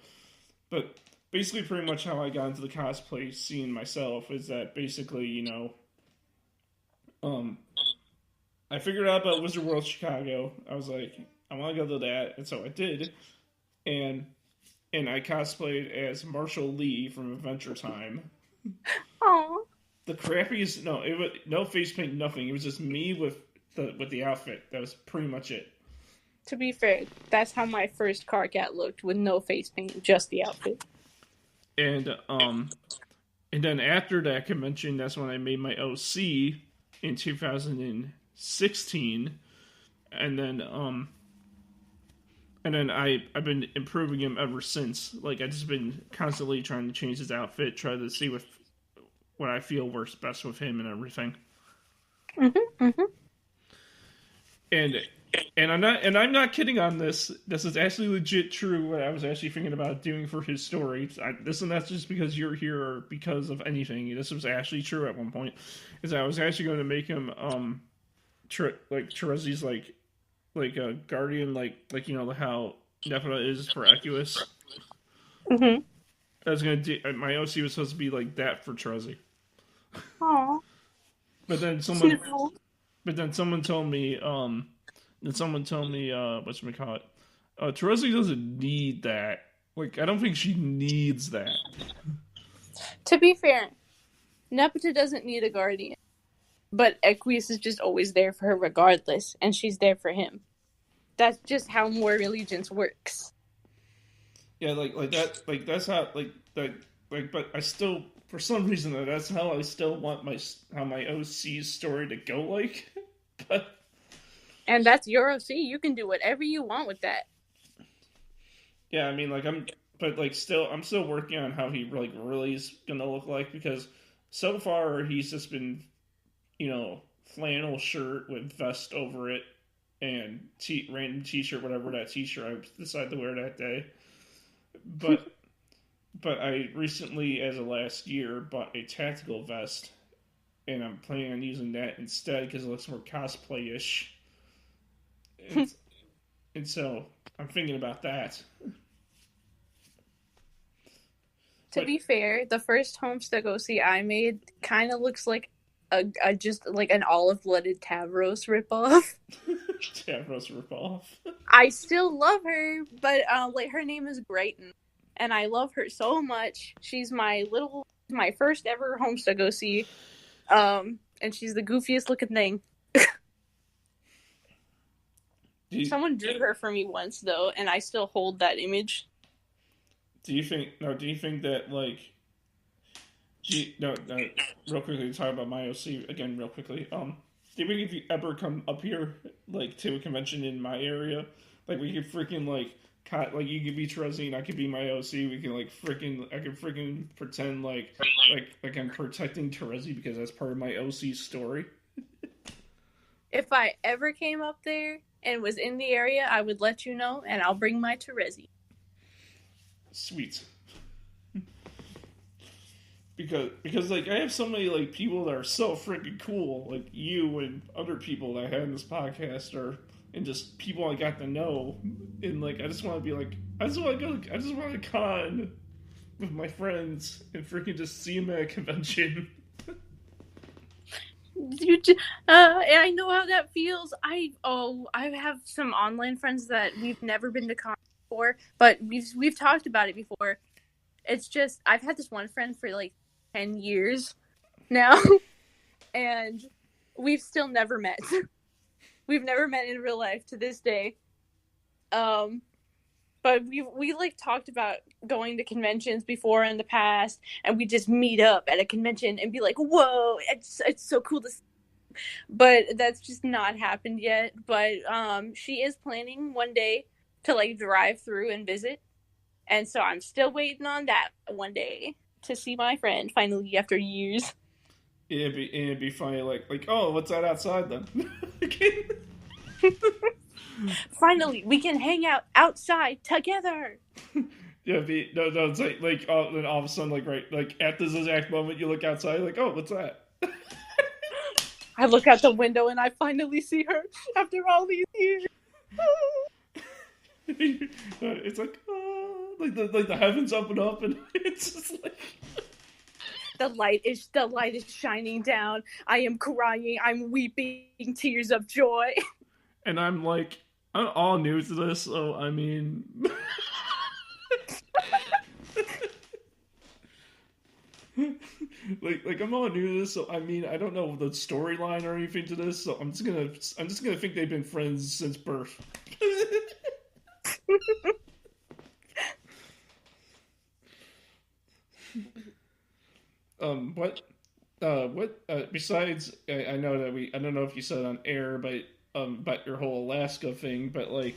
but basically, pretty much how I got into the cosplay scene myself is that basically, I figured out about Wizard World Chicago. I was like, I want to go to that, and so I did, and I cosplayed as Marshall Lee from Adventure Time. Aww. The crappiest, it was no face paint, nothing. It was just me with the outfit. That was pretty much it. To be fair, that's how my first car cat looked, with no face paint, just the outfit. And then after that convention, that's when I made my OC in 2016, and then I've been improving him ever since. Like I just been constantly trying to change his outfit, try to see what I feel works best with him and everything. And I'm not kidding on this. This is actually legit true. What I was actually thinking about doing for his story. This and that's just because you're here or because of anything. This was actually true at one point. Is I was actually going to make him Terezi's like a guardian, like how Nepeta is for Equus. Mm-hmm. I was gonna do my OC was supposed to be like that for Terezi. Aww. But then someone told me whatchamacallit, Terezi doesn't need that. Like, I don't think she needs that. To be fair, Nepeta doesn't need a guardian. But Equus is just always there for her regardless, and she's there for him. That's just how more allegiance works. Yeah, like that, like that's how, but I still, for some reason, that's how I still want my OC's story to go, like. But and that's your OC. You can do whatever you want with that. Yeah, I mean, I'm still working on how he really is gonna look like, because so far he's just been, flannel shirt with vest over it and random t-shirt, whatever that t-shirt I decided to wear that day. But I recently, as of last year, bought a tactical vest, and I'm planning on using that instead because it looks more cosplay-ish. And so I'm thinking about that. To be fair, the first Homestuck OC I made kind of looks like just like an olive-blooded Tavros ripoff. Tavros ripoff. I still love her, but her name is Brighton, and I love her so much. She's my first ever Homestuck OC, and she's the goofiest looking thing. Someone drew her for me once though, and I still hold that image. Do you think that, like, real quickly to talk about my OC again, real quickly. Do you think if you ever come up here, like, to a convention in my area, like, we could freaking, like, you could be Terezi and I could be my OC. We can, like, I can freaking pretend like I'm protecting Terezi because that's part of my OC story. If I ever came up there and was in the area, I would let you know, and I'll bring my Terezi. Sweet. Because like I have so many like people that are so freaking cool, like you and other people that I had in this podcast, and just people I got to know, and like I just want to con with my friends and freaking just see them at a convention. I know how that feels. I have some online friends that we've never been to con before, but we've talked about it before. It's just I've had this one friend for like 10 years now, and we've still never met. We've never met in real life to this day. But we like talked about going to conventions before in the past, and we just meet up at a convention and be like, "Whoa, it's so cool to see." But that's just not happened yet. But she is planning one day to like drive through and visit, and so I'm still waiting on that one day. to see my friend finally after years. It'd be funny, like, oh, what's that outside then? Finally, we can hang out outside together. Yeah, no, it's like then all of a sudden, like at this exact moment, you look outside, like, oh, what's that? I look out the window and I finally see her after all these years. It's like, oh, like the heavens open up, and it's just like the light is shining down. I am crying. I'm weeping tears of joy. And I'm like, I'm all new to this, so I mean. like I'm all new to this, so I mean I don't know the storyline or anything to this, so I'm just gonna think they've been friends since birth. Besides, I know that I don't know if you said it on air, but about your whole Alaska thing, but like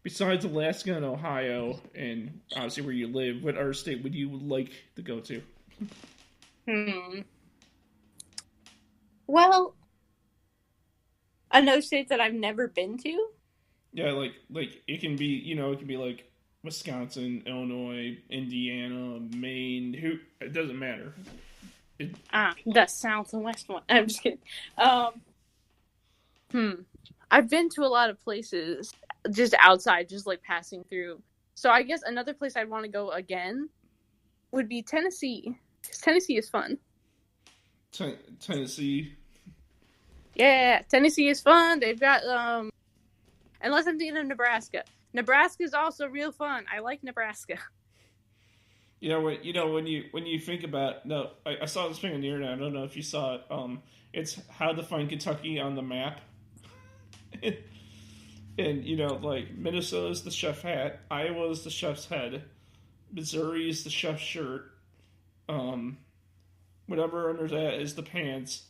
besides Alaska and Ohio and obviously where you live, what other state would you like to go to? Well, another state that I've never been to. Yeah, like it can be, it can be like Wisconsin, Illinois, Indiana, Maine. It doesn't matter. The Southwest one. I'm just kidding. I've been to a lot of places just outside, just like passing through. So I guess another place I'd want to go again would be Tennessee. Because Tennessee is fun. Tennessee? Yeah, Tennessee is fun. They've got, unless I'm thinking of Nebraska. Nebraska is also real fun. I like Nebraska. When you think about, no, I saw this thing on the internet. I don't know if you saw it. It's how to find Kentucky on the map. And like Minnesota's the chef hat, Iowa's the chef's head, Missouri is the chef's shirt, whatever under that is the pants,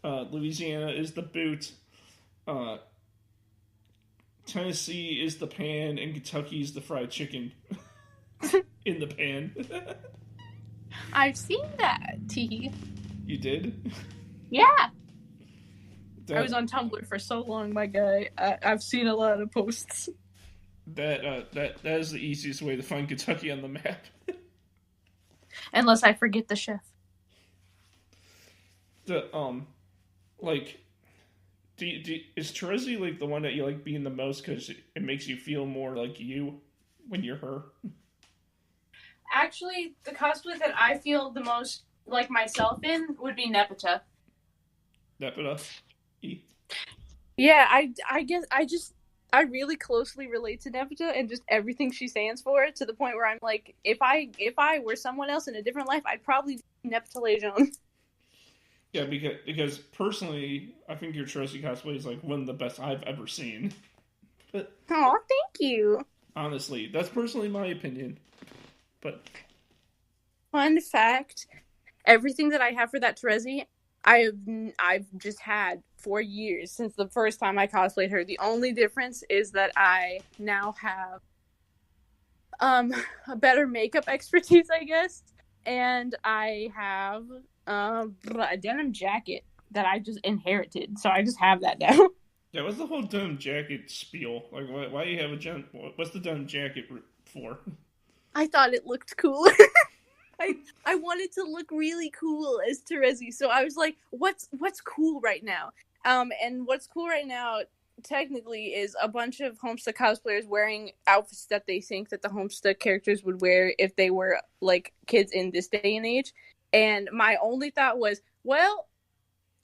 Louisiana is the boot, Tennessee is the pan, and Kentucky is the fried chicken in the pan. I've seen that, T. You did? Yeah. I was on Tumblr for so long, my guy. I've seen a lot of posts. That is the easiest way to find Kentucky on the map. Unless I forget the chef. Is Terezi like the one that you like being the most because it makes you feel more like you when you're her? Actually, the cosplay that I feel the most like myself in would be Nepeta. Nepeta? Yeah, I guess I really closely relate to Nepeta and just everything she stands for, to the point where I'm like, if I were someone else in a different life, I'd probably be Nepeta Lejeune. Yeah, because personally, I think your Terezi cosplay is like one of the best I've ever seen. But oh, thank you. Honestly, that's personally my opinion. But fun fact, everything that I have for that Terezi, I've just had for years since the first time I cosplayed her. The only difference is that I now have a better makeup expertise, I guess, and I have a denim jacket that I just inherited, so I just have that now. Yeah, what's the whole denim jacket spiel? Like, why do you have what's the denim jacket for? I thought it looked cool. I wanted to look really cool as Terezi, so I was like, what's cool right now? And what's cool right now, technically, is a bunch of Homestuck cosplayers wearing outfits that they think that the Homestuck characters would wear if they were, like, kids in this day and age. And my only thought was, well,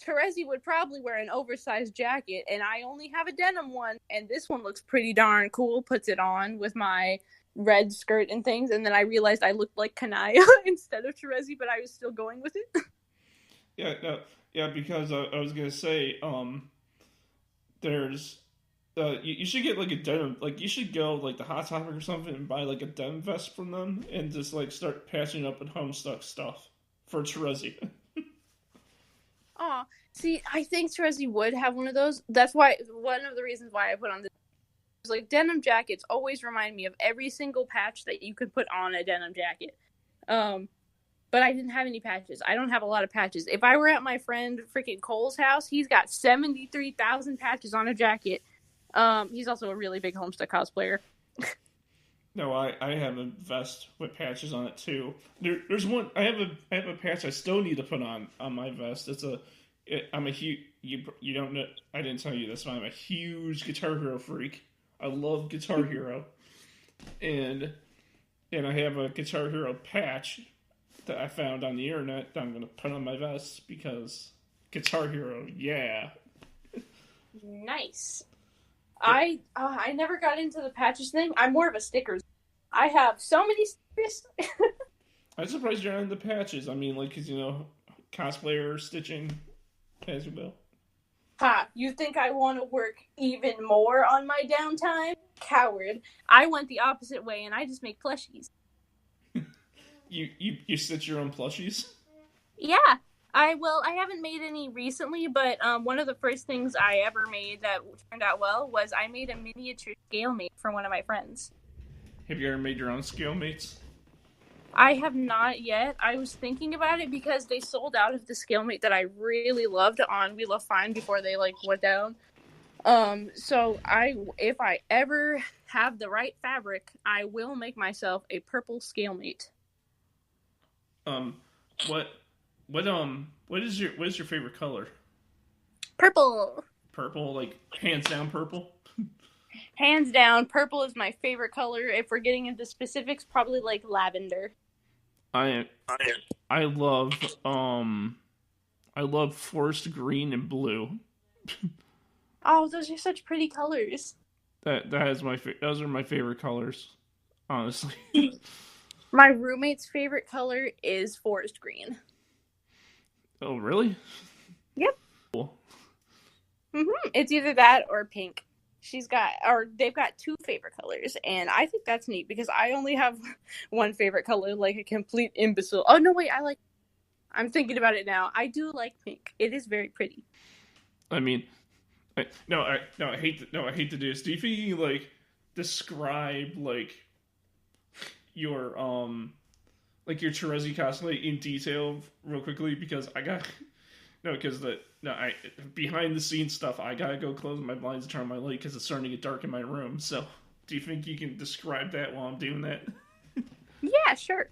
Terezi would probably wear an oversized jacket, and I only have a denim one, and this one looks pretty darn cool, puts it on with my red skirt and things, and then I realized I looked like Kanaya instead of Terezi, but I was still going with it. Because I was gonna say, there's, you should get like a denim, like you should go like the Hot Topic or something and buy like a denim vest from them and just like start patching up with Homestuck stuff for Terezi. Aw, see, I think Terezi would have one of those. That's why one of the reasons why I put on this. Like, denim jackets always remind me of every single patch that you could put on a denim jacket. but I didn't have any patches. I don't have a lot of patches. If I were at my friend freaking Cole's house, he's got 73,000 patches on a jacket. He's also a really big Homestuck cosplayer. No, I have a vest with patches on it too. There's one. I have a patch I still need to put on my vest. I'm a huge. You don't know. I didn't tell you this, but I'm a huge Guitar Hero freak. I love Guitar Hero, and I have a Guitar Hero patch that I found on the internet that I'm going to put on my vest because Guitar Hero, yeah. Nice. I never got into the patches thing. I'm more of a stickers. I have so many stickers. I'm surprised you're on the patches. I mean, like, because, cosplayer stitching as you will. Ha, you think I want to work even more on my downtime? Coward. I went the opposite way and I just make plushies. You stitch your own plushies? Yeah. I haven't made any recently, but one of the first things I ever made that turned out well was I made a miniature scale mate for one of my friends. Have you ever made your own scale mates? I have not yet. I was thinking about it because they sold out of the scale mate that I really loved on We Love Fine before they went down. So if I ever have the right fabric, I will make myself a purple scale mate. What is your favorite color? Purple. Purple, like hands down purple? Hands down, purple is my favorite color. If we're getting into specifics, probably like lavender. I love forest green and blue. Oh, those are such pretty colors. Those are my favorite colors, honestly. My roommate's favorite color is forest green. Oh, really? Yep. Cool. It's either that or pink. They've got two favorite colors, and I think that's neat because I only have one favorite color, like a complete imbecile. Oh no, wait, I'm thinking about it now. I do like pink. It is very pretty. I mean, I hate to do this. Do you think you can describe your your Terezi cosplay in detail real quickly? Because behind the scenes stuff, I gotta go close my blinds and turn on my light because it's starting to get dark in my room. So, do you think you can describe that while I'm doing that? Yeah, sure.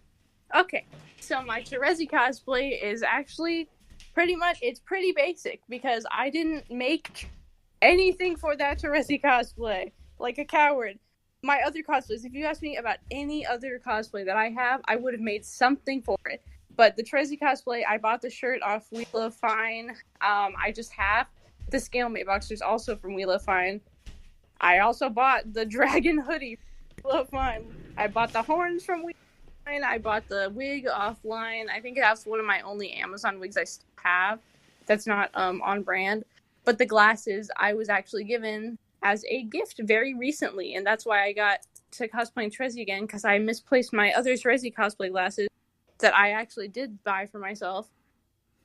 Okay, so my Terezi cosplay is actually it's pretty basic because I didn't make anything for that Terezi cosplay. Like a coward. My other cosplays, if you ask me about any other cosplay that I have, I would have made something for it. But the Terezi cosplay, I bought the shirt off We Love Fine. I just have the scale mate boxers also from We Love Fine. I also bought the dragon hoodie from We Love Fine. I bought the horns from We Love Fine. I bought the wig offline. I think that's one of my only Amazon wigs I still have. That's not on brand. But the glasses I was actually given as a gift very recently, and that's why I got to cosplaying Terezi again, because I misplaced my other Terezi cosplay glasses that I actually did buy for myself.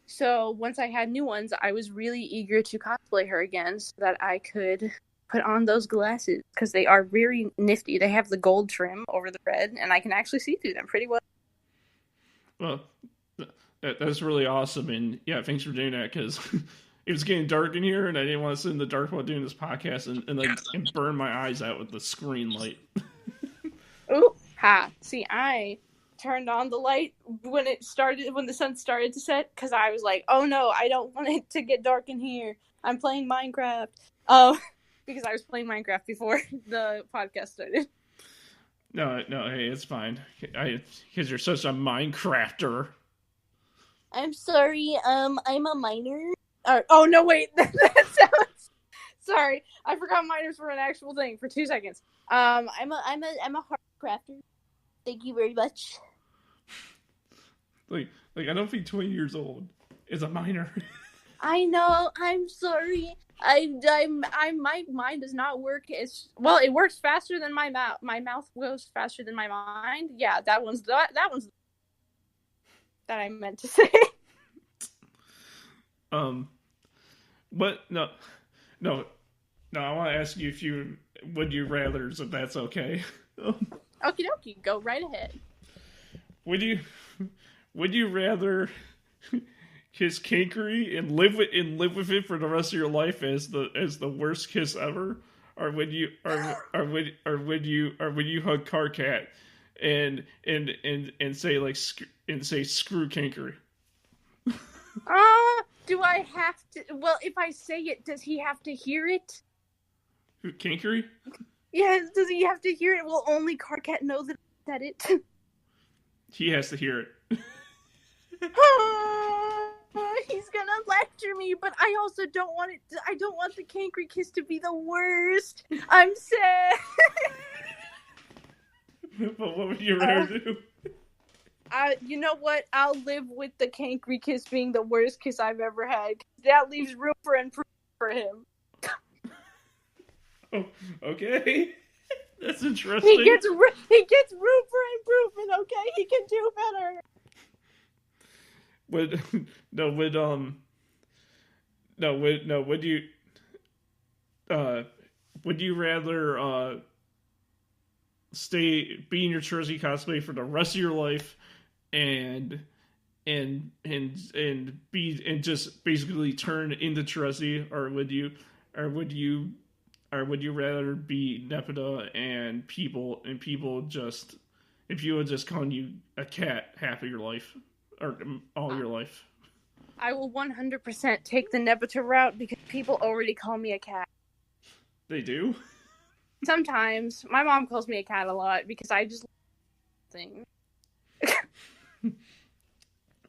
So once I had new ones, I was really eager to cosplay her again so that I could put on those glasses, because they are very nifty. They have the gold trim over the red, and I can actually see through them pretty well. Well, that's really awesome, and yeah, thanks for doing that, because it was getting dark in here, and I didn't want to sit in the dark while doing this podcast and burn my eyes out with the screen light. Ooh, ha. See, I turned on the light when the sun started to set, because I was like, oh no, I don't want it to get dark in here. I'm playing Minecraft. Because I was playing Minecraft before the podcast started. No, hey, it's fine. Because you're such a Minecrafter. I'm sorry, I'm a miner. Oh no, wait, that sounds... Sorry, I forgot miners were an actual thing for 2 seconds. I'm a hard crafter. Thank you very much. Like I don't think 20 years old is a miner. I know. I'm sorry. My mind does not work as well. It works faster than my mouth. My mouth goes faster than my mind. Yeah, that one's that I meant to say. But no. I want to ask you a few would you rather's, if that's okay. Okie dokie, go right ahead. Would you would you rather kiss Kinkery and live with it for the rest of your life as the worst kiss ever, or would you hug Carcat and say like screw Kinkery? Do I have to? Well, if I say it, does he have to hear it? Kinkery? Yes, does he have to hear it? Will only Carcat know that I said it? He has to hear it. He's gonna lecture me, but I also don't want it. I don't want the Kinkery kiss to be the worst. I'm sad. But what would you rather do? You know what? I'll live with the Kinkery kiss being the worst kiss I've ever had. That leaves room for improvement for him. Oh, okay. That's interesting. He gets room for improvement. Okay, he can do better. Would you rather be in your Jersey cosplay for the rest of your life and just basically turn into Jersey, or would you rather be Nepeta and people just, if you were just calling you a cat half of your life or all your life? I will 100% take the Nepeta route because people already call me a cat. They do? Sometimes. My mom calls me a cat a lot because I just things.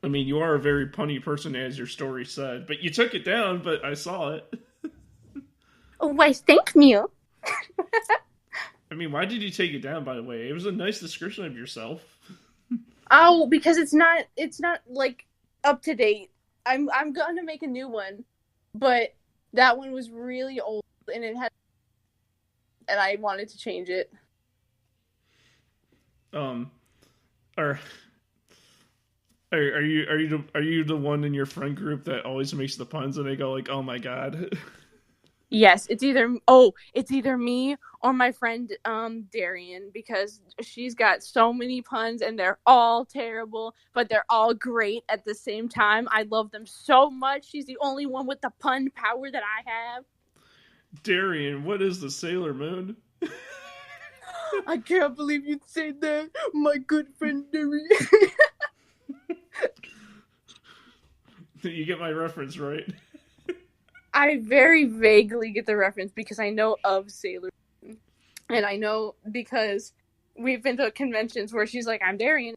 I mean, you are a very punny person, as your story said, but you took it down, but I saw it. Oh, why, thank you. I mean, why did you take it down, by the way? It was a nice description of yourself. Oh, because it's not like up to date. I'm gonna make a new one, but that one was really old and and I wanted to change it. Are you the one in your friend group that always makes the puns and they go like, "Oh my god"? Yes, it's either me or my friend Darian, because she's got so many puns and they're all terrible, but they're all great at the same time. I love them so much. She's the only one with the pun power that I have. Darian, what is the Sailor Moon? I can't believe you'd say that, my good friend Darian. You get my reference, right? I very vaguely get the reference because I know of Sailor Moon. And I know because we've been to conventions where she's like, "I'm Darian."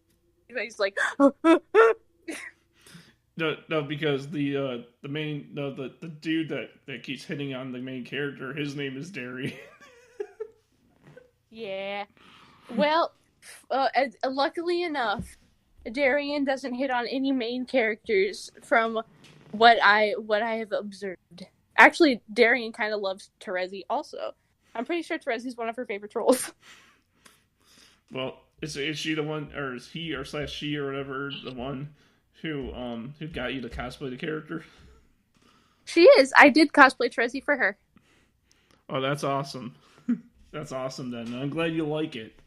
And he's like, No, because the dude that keeps hitting on the main character, his name is Darian. Yeah. Well, luckily enough, Darian doesn't hit on any main characters from what I have observed. Actually, Darian kind of loves Terezi also. I'm pretty sure Terezi's one of her favorite trolls. Well, is she the one, or is he or / she or whatever the one who got you to cosplay the character? She is. I did cosplay Terezi for her. Oh, that's awesome. That's awesome then. I'm glad you like it.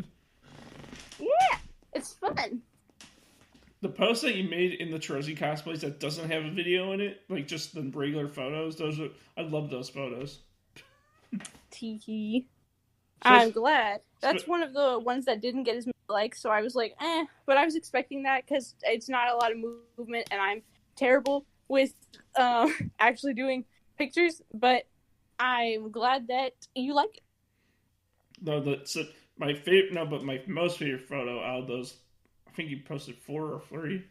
Yeah, it's fun. The post that you made in the Terezi cosplays that doesn't have a video in it, like just the regular photos, I love those photos. Teehee. I'm glad. That's one of the ones that didn't get as many likes, so I was like, but I was expecting that because it's not a lot of movement, and I'm terrible with actually doing pictures, but I'm glad that you like it. No, my most favorite photo out of those, I think you posted 4 or 3.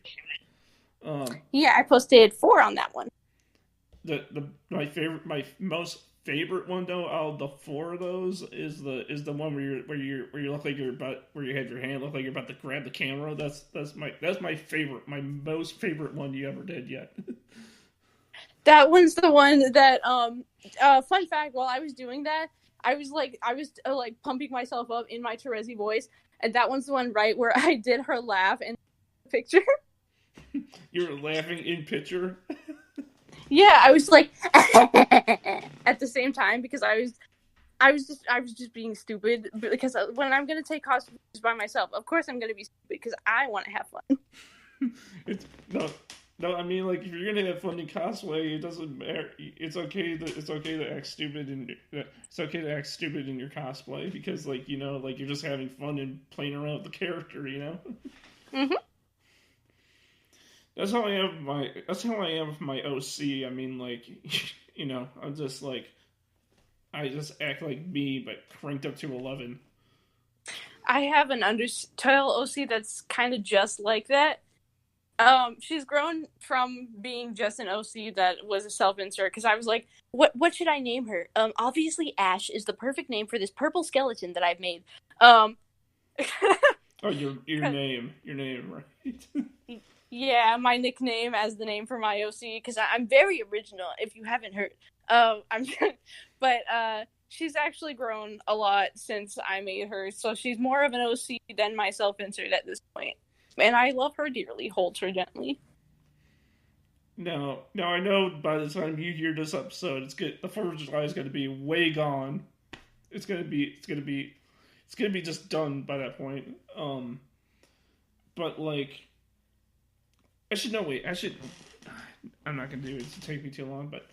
Yeah, I posted 4 on that one. My most favorite one though out of the 4 of those is the one where you look like you're about, where you have your hand look like you're about to grab the camera. That's my favorite, my most favorite one you ever did yet. That one's the one that fun fact, while I was doing that, I was pumping myself up in my Terezi voice, and that one's the one right where I did her laugh in the picture. You were laughing in picture? Yeah, I was like at the same time because I was just being stupid, because when I'm gonna take costumes by myself, of course I'm gonna be stupid because I want to have fun. It's no. I mean, like if you're gonna have fun in cosplay, it doesn't matter. It's okay to act stupid and it's okay to act stupid in your cosplay because like like you're just having fun and playing around with the character. Mhm. That's how I am with my OC. I mean, like I'm just like I just act like me but cranked up to 11. I have an Undertale OC that's kind of just like that. She's grown from being just an OC that was a self-insert because I was like, what should I name her? Obviously Ash is the perfect name for this purple skeleton that I've made. Oh, your name, right? Yeah, my nickname as the name for my OC because I'm very original. If you haven't heard, but she's actually grown a lot since I made her, so she's more of an OC than my self-insert at this point. And I love her dearly. Holds her gently. Now I know by the time you hear this episode, it's good. The 4th of July is going to be way gone. It's gonna be just done by that point. But like, I'm not gonna do it to take me too long, but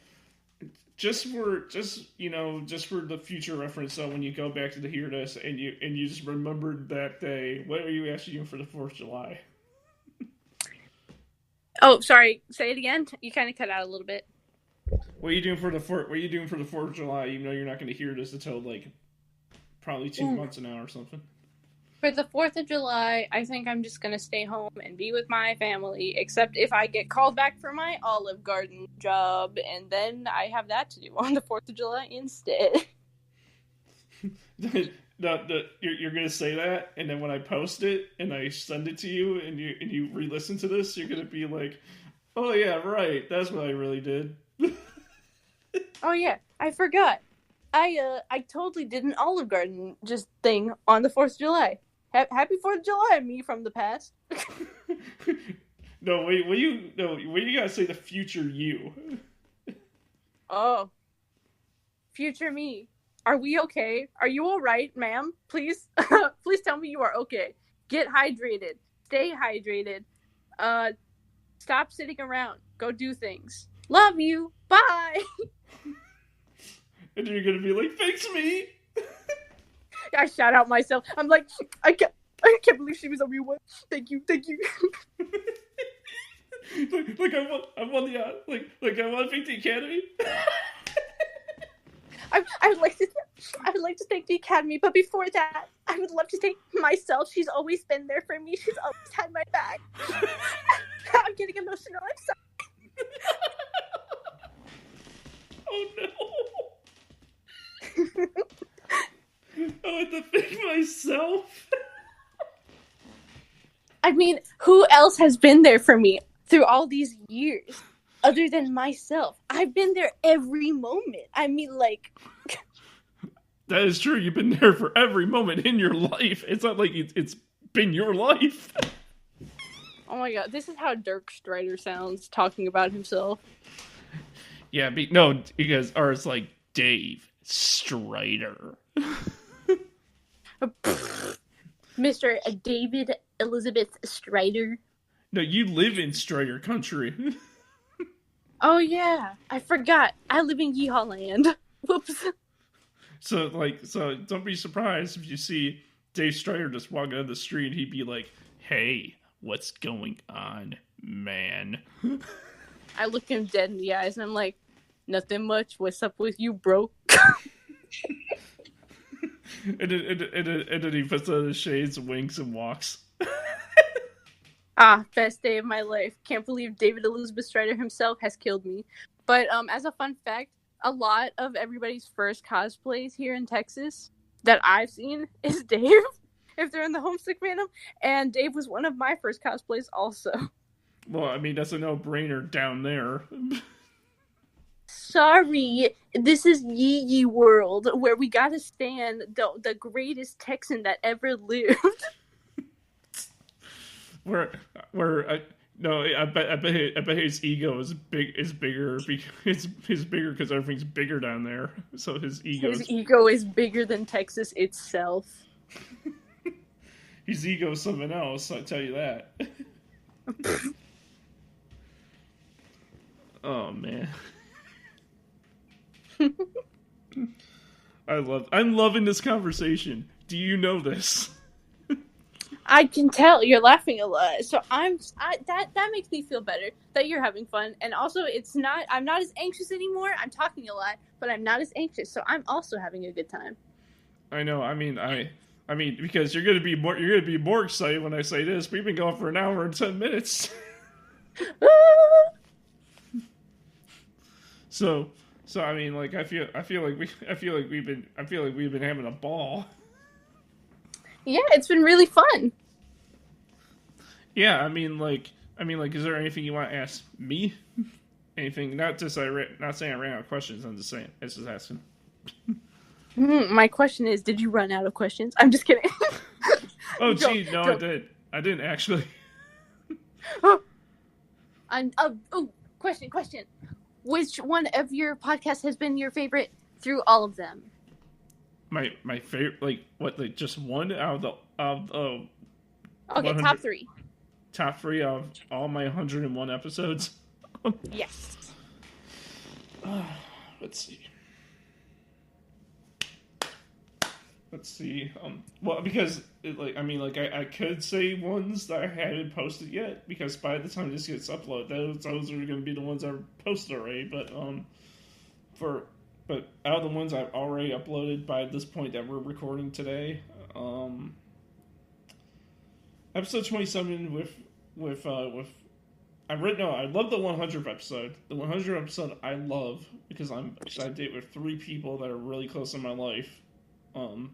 just for the future reference. So when you go back to hear this and you just remembered that day, what are you actually doing for the 4th of July? Oh, sorry. Say it again. You kind of cut out a little bit. What are you doing for the 4th of July? Even though you're not going to hear this until like probably 2 months now or something. For the 4th of July, I think I'm just going to stay home and be with my family, except if I get called back for my Olive Garden job, and then I have that to do on the 4th of July instead. You're going to say that, and then when I post it and I send it to you and you re-listen to this, you're going to be like, oh yeah, right, that's what I really did. Oh yeah, I forgot. I totally did an Olive Garden just thing on the 4th of July. Happy 4th of July, me from the past. No, wait, you gotta say the future you. Oh. Future me. Are we okay? Are you alright, ma'am? Please? Please tell me you are okay. Get hydrated. Stay hydrated. Stop sitting around. Go do things. Love you. Bye! And you're gonna be like, fix me! I shout out myself. I'm like, I can't believe she was a real one. Thank you. like I won the I won 50 Academy. I would like to thank the Academy, but before that, I would love to thank myself. She's always been there for me. She's always had my back. I'm getting emotional. I'm sorry. Oh no. I want to thank myself. I mean, who else has been there for me through all these years other than myself? I've been there every moment. I mean, like... That is true. You've been there for every moment in your life. It's not like it's been your life. Oh my god, this is how Dirk Strider sounds talking about himself. Yeah, no, because ours like Dave Strider. Mr. David Elizabeth Strider. No, you live in Strider country. Oh yeah, I forgot. I live in Yeehaw Land. Whoops. So don't be surprised if you see Dave Strider just walking down the street. He'd be like, "Hey, what's going on, man?" I look him dead in the eyes and I'm like, "Nothing much. What's up with you, bro?" and then he puts on his shades, winks, and walks. Best day of my life. Can't believe David Elizabeth Strider himself has killed me. But as a fun fact, a lot of everybody's first cosplays here in Texas that I've seen is Dave, if they're in the Homesick fandom, and Dave was one of my first cosplays also. Well, I mean, that's a no-brainer down there. Sorry, this is Yee Yee World, where we gotta stand the greatest Texan that ever lived. I bet his ego is bigger because it's bigger because everything's bigger down there. So his ego is bigger than Texas itself. His ego is something else, I tell you that. Oh man. I'm loving this conversation. Do you know this? I can tell you're laughing a lot, so that makes me feel better that you're having fun, and also I'm not as anxious anymore. I'm talking a lot, but I'm not as anxious, so I'm also having a good time. I know. I mean, because you're gonna be more excited when I say this. We've been going for an hour and 10 minutes. So I mean, like I feel like we've been having a ball. Yeah, it's been really fun. Yeah, I mean, is there anything you want to ask me? Anything? Not saying I ran out of questions. I'm just saying. It's just asking. My question is, did you run out of questions? I'm just kidding. Oh, gee, no, I did. I didn't actually. Question. Which one of your podcasts has been your favorite through all of them? My favorite, like just one out of the. Okay, top three. Top three of all my 101 episodes. Yes. Let's see. Well, because I could say ones that I haven't posted yet, because by the time this gets uploaded, those are going to be the ones I've posted already. But out of the ones I've already uploaded by this point that we're recording today, episode 27 I love the 100th episode. The 100th episode I love because I did it with 3 people that are really close in my life. Aww.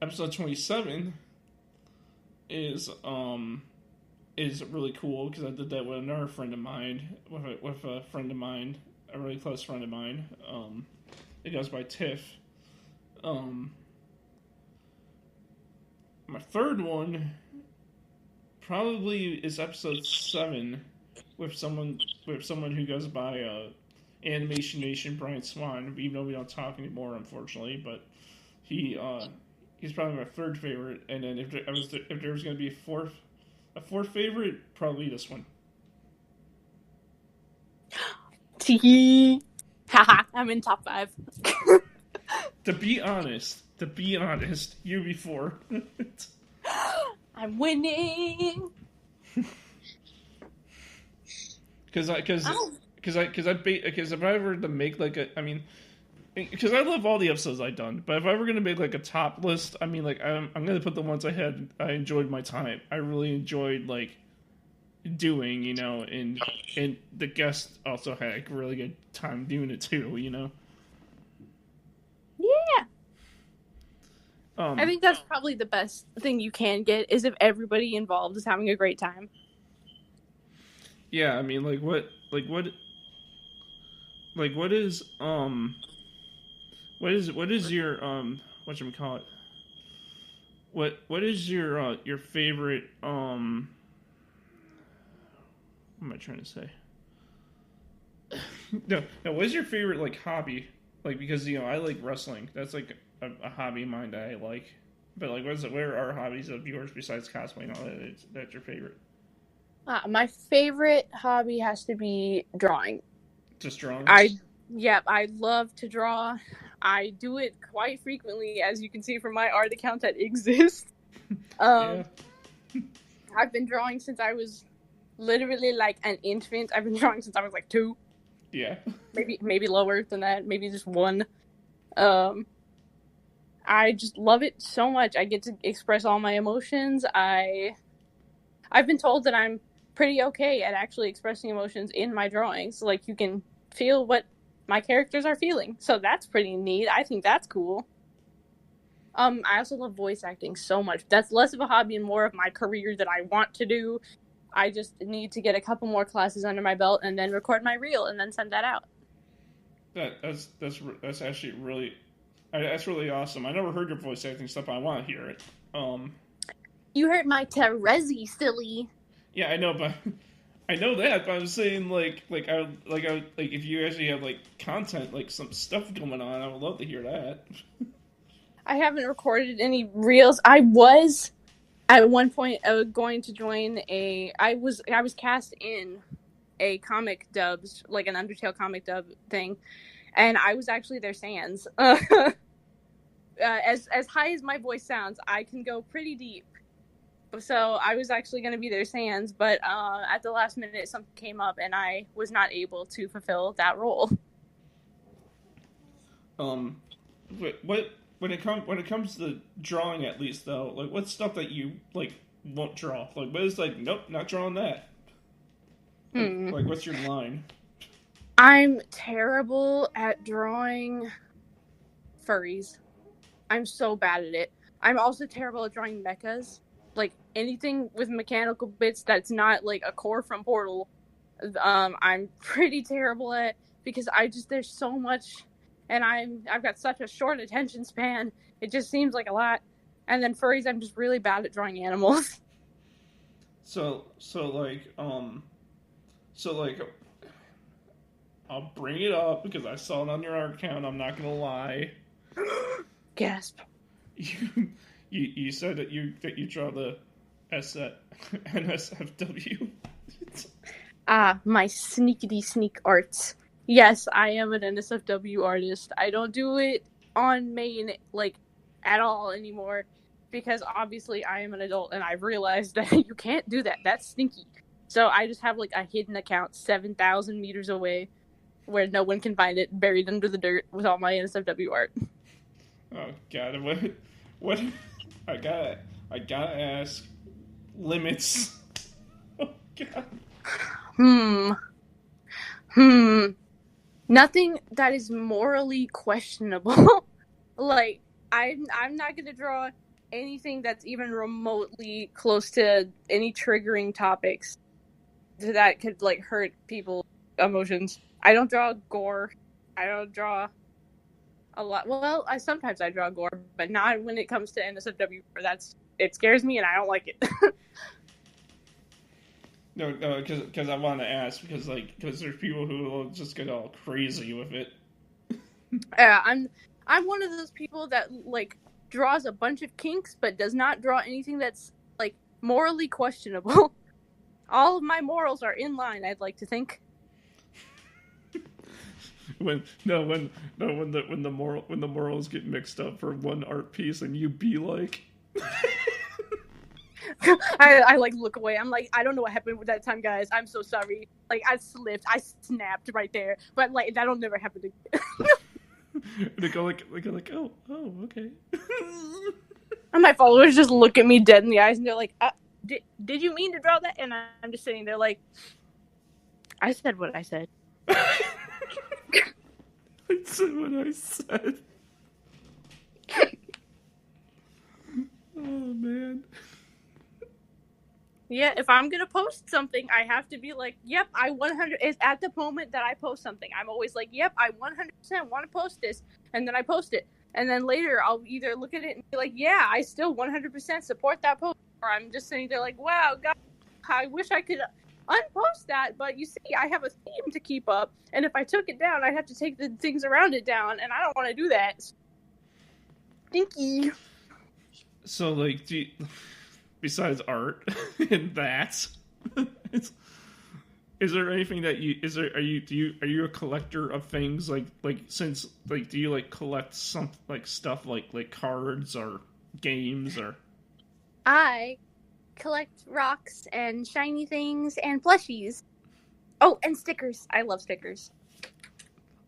Episode 27 is really cool because I did that with another friend of mine, with a friend of mine, a really close friend of mine. It goes by Tiff. My third one probably is episode 7 with someone who goes by Animation Nation Brian Swan, even though we don't talk anymore, unfortunately. But he's probably my third favorite. And then if there was going to be a fourth favorite, probably this one. Tee. Haha, I'm in top 5. To be honest, you before. I'm winning. Because if I were to make because I love all the episodes I've done, but if I were gonna make like a top list, I'm gonna put the ones I enjoyed my time. I really enjoyed doing, and the guests also had a really good time doing it too, Yeah. I think that's probably the best thing you can get is if everybody involved is having a great time. Yeah, I mean, what is your whatchamacallit? What is your favorite what am I trying to say? No, what is your favorite hobby? Because I like wrestling. That's a hobby of mine that I like. But what are hobbies of yours besides cosplay and all that? That's your favorite? My favorite hobby has to be drawing. Just drawing? I love to draw. I do it quite frequently, as you can see from my art account that exists. Yeah. I've been drawing since I was literally an infant. I've been drawing since I was 2. Yeah. Maybe lower than that. Maybe just 1. I just love it so much. I get to express all my emotions. I've been told that I'm pretty okay at actually expressing emotions in my drawings. You can feel what my characters are feeling. So that's pretty neat. I think that's cool. I also love voice acting so much. That's less of a hobby and more of my career that I want to do. I just need to get a couple more classes under my belt and then record my reel and then send that out. That's actually really... That's really awesome. I never heard your voice acting stuff. I want to hear it. You heard my Terezi, silly. Yeah, I know, but I know that. But I'm saying, if you actually have content, some stuff going on, I would love to hear that. I haven't recorded any reels. I was At one point, I was going to join I was cast in a comic dubs, like an Undertale comic dub thing, and I was actually their Sans. As high as my voice sounds, I can go pretty deep. So I was actually going to be their Sans, but at the last minute, something came up, and I was not able to fulfill that role. What when it comes to drawing, at least though, like what's stuff that you like won't draw? Like what is like, nope, not drawing that. Like what's your line? I'm terrible at drawing furries. I'm so bad at it. I'm also terrible at drawing mechas. Like anything with mechanical bits that's not like a core from Portal, I'm pretty terrible at, because there's so much, and I've got such a short attention span. It just seems like a lot. And then furries, I'm just really bad at drawing animals. So like I'll bring it up because I saw it on your art account. I'm not gonna lie. Gasp. You said that you draw the NSFW. My sneakity sneak arts. Yes, I am an NSFW artist. I don't do it on main like at all anymore, because obviously I am an adult and I've realized that you can't do that. That's sneaky. So I just have like a hidden account 7,000 meters away where no one can find it, buried under the dirt with all my NSFW art. Oh God, what? I gotta ask. Limits. Oh God. Nothing that is morally questionable. Like I'm not gonna draw anything that's even remotely close to any triggering topics that could like hurt people's emotions. I don't draw gore. I don't draw a lot. Well, sometimes I draw gore, but not when it comes to NSFW. It scares me and I don't like it. No, because I want to ask because there's people who will just get all crazy with it. Yeah, I'm one of those people that like draws a bunch of kinks but does not draw anything that's like morally questionable. All of my morals are in line, I'd like to think. when the morals get mixed up for one art piece and you be like I like look away. I'm like, I don't know what happened with that time, guys. I'm so sorry. Like I slipped, I snapped right there. But like that'll never happen again. They go like oh okay. And my followers just look at me dead in the eyes and they're like, did you mean to draw that? And I'm just sitting there like, I said what I said. I said what I said. Oh man. Yeah, if I'm gonna post something, I have to be like, yep, I 100 is at the moment that I post something. I'm always like, yep, I 100% want to post this, and then I post it, and then later I'll either look at it and be like, yeah, I still 100% support that post, or I'm just sitting there like, wow, God, I wish I could unpost that, but you see, I have a theme to keep up, and if I took it down, I'd have to take the things around it down, and I don't want to do that. Stinky. So like, besides art and that, is there anything that are you a collector of things like since like do you like collect some like stuff like cards or games or? I collect rocks and shiny things and plushies. Oh, and stickers. I love stickers.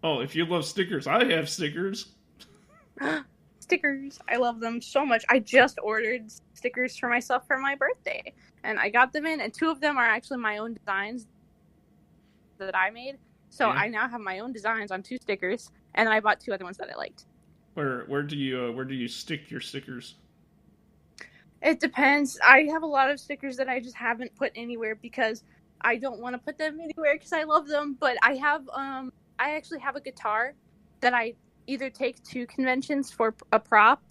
Oh, if you love stickers, I have stickers. Stickers. I love them so much. I just ordered stickers for myself for my birthday, and I got them in, and 2 of them are actually my own designs that I made. So yeah. I now have my own designs on 2 stickers, and then I bought 2 other ones that I liked. Where do you stick your stickers? It depends. I have a lot of stickers that I just haven't put anywhere because I don't want to put them anywhere because I love them. But I actually have a guitar that I either take to conventions for a prop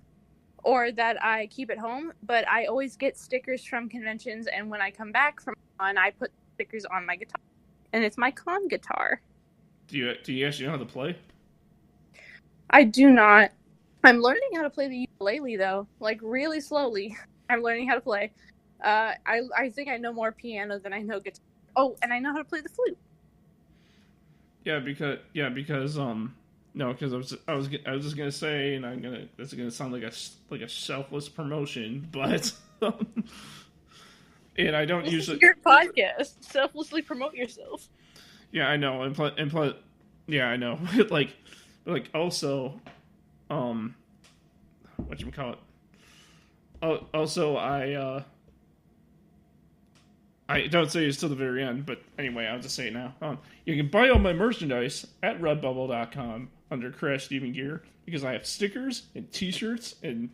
or that I keep at home. But I always get stickers from conventions, and when I come back from con, I put stickers on my guitar, and it's my con guitar. Do you actually know how to play? I do not. I'm learning how to play the ukulele though, like really slowly. I'm learning how to play. I think I know more piano than I know guitar. Oh, and I know how to play the flute. Yeah, because no, because I was just gonna say, and that's gonna sound like a selfless promotion, but and I don't This usually is your podcast. Selflessly promote yourself. Yeah, I know, and plus, yeah, I know, like also, what you call it? Also, I don't say it's till the very end, but anyway, I'll just say it now. You can buy all my merchandise at redbubble.com under Crash Steven Gear because I have stickers and T-shirts and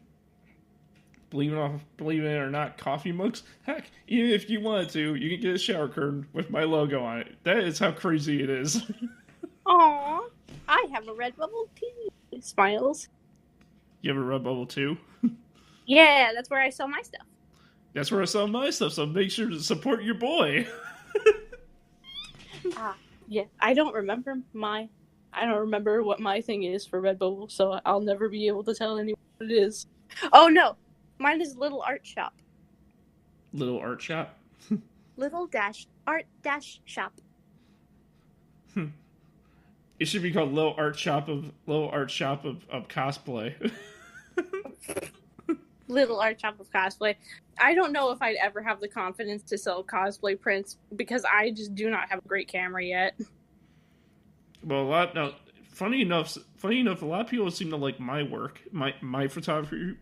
believe it or not, coffee mugs. Heck, even if you wanted to, you can get a shower curtain with my logo on it. That is how crazy it is. Aww, I have a Redbubble too. Smiles. You have a Redbubble too? Yeah, that's where I sell my stuff. That's where I sell my stuff, so make sure to support your boy. Yeah, I don't remember what my thing is for Redbubble, so I'll never be able to tell anyone what it is. Oh no, mine is Little Art Shop. Little art shop? Little art shop. It should be called Little Art Shop of cosplay. Little Art Shop of Cosplay. I don't know if I'd ever have the confidence to sell cosplay prints because I just do not have a great camera yet. Well, funny enough, a lot of people seem to like my work, my photography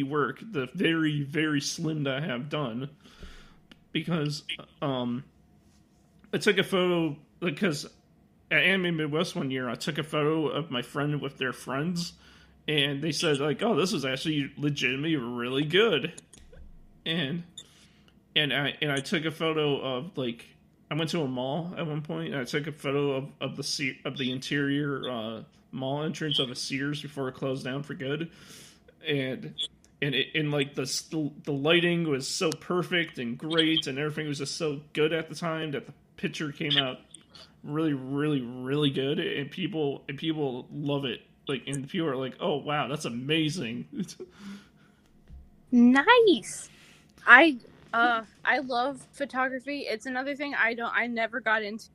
work, the very, very slim that I have done, because I took a photo because at Anime Midwest one year I took a photo of my friend with their friends. And they said, like, oh, this is actually legitimately really good. And I took a photo of, like, I went to a mall at one point, and I took a photo of the interior mall entrance of a Sears before it closed down for good. And like, the lighting was so perfect and great, and everything was just so good at the time that the picture came out really, really, really good, and people love it. Like, and people are like, "Oh wow, that's amazing!" Nice. I love photography. It's another thing I never got into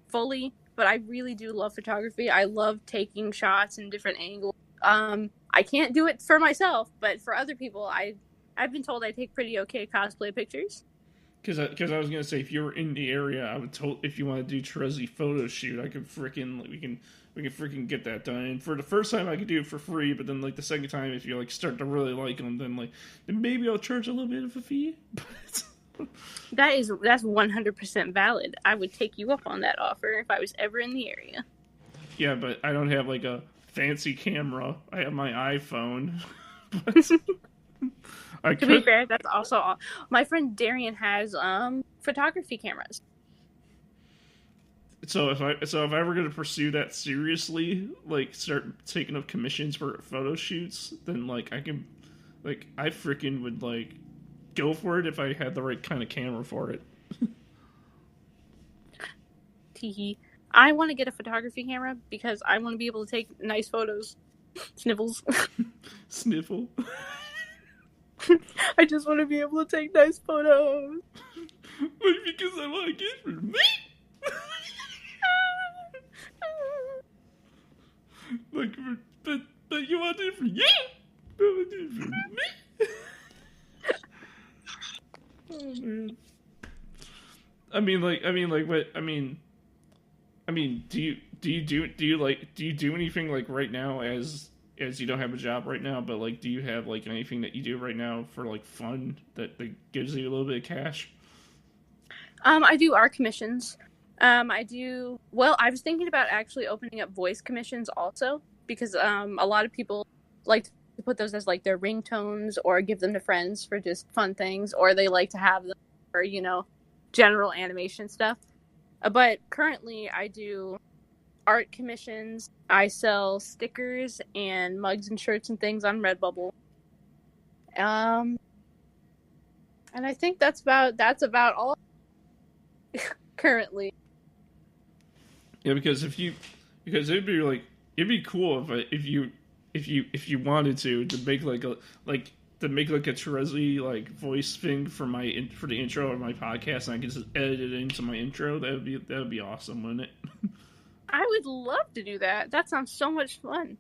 fully, but I really do love photography. I love taking shots in different angles. I can't do it for myself, but for other people, I've been told I take pretty okay cosplay pictures. Because I was gonna say, if you were in the area, I would if you want to do Trezzy photo shoot, I could we can freaking get that done. And for the first time, I could do it for free. But then, like, the second time, if you like start to really like them, then maybe I'll charge a little bit of a fee. That's 100% valid. I would take you up on that offer if I was ever in the area. Yeah, but I don't have like a fancy camera. I have my iPhone. But to be fair, that's also my friend Darian has photography cameras. So if I were going to pursue that seriously, like start taking up commissions for photo shoots, then like I freaking would like go for it if I had the right kind of camera for it. Teehee. I want to get a photography camera because I want to be able to take nice photos. Sniffles. Sniffle. I just want to be able to take nice photos. But because I want to get it for me. Like, but you want it for you? I want it for me? Oh man. Do you do anything like right now as you don't have a job right now, but like do you have like anything that you do right now for like fun that gives you a little bit of cash? I do art commissions. I was thinking about actually opening up voice commissions also because a lot of people like to put those as like their ringtones or give them to friends for just fun things, or they like to have them for, general animation stuff. But currently I do art commissions. I sell stickers and mugs and shirts and things on Redbubble. And I think that's about all currently. Yeah, because it'd be cool if you wanted to make like to make like a Terezi like voice thing for for the intro of my podcast, and I can just edit it into my intro. That would be awesome, wouldn't it? I would love to do that. That sounds so much fun.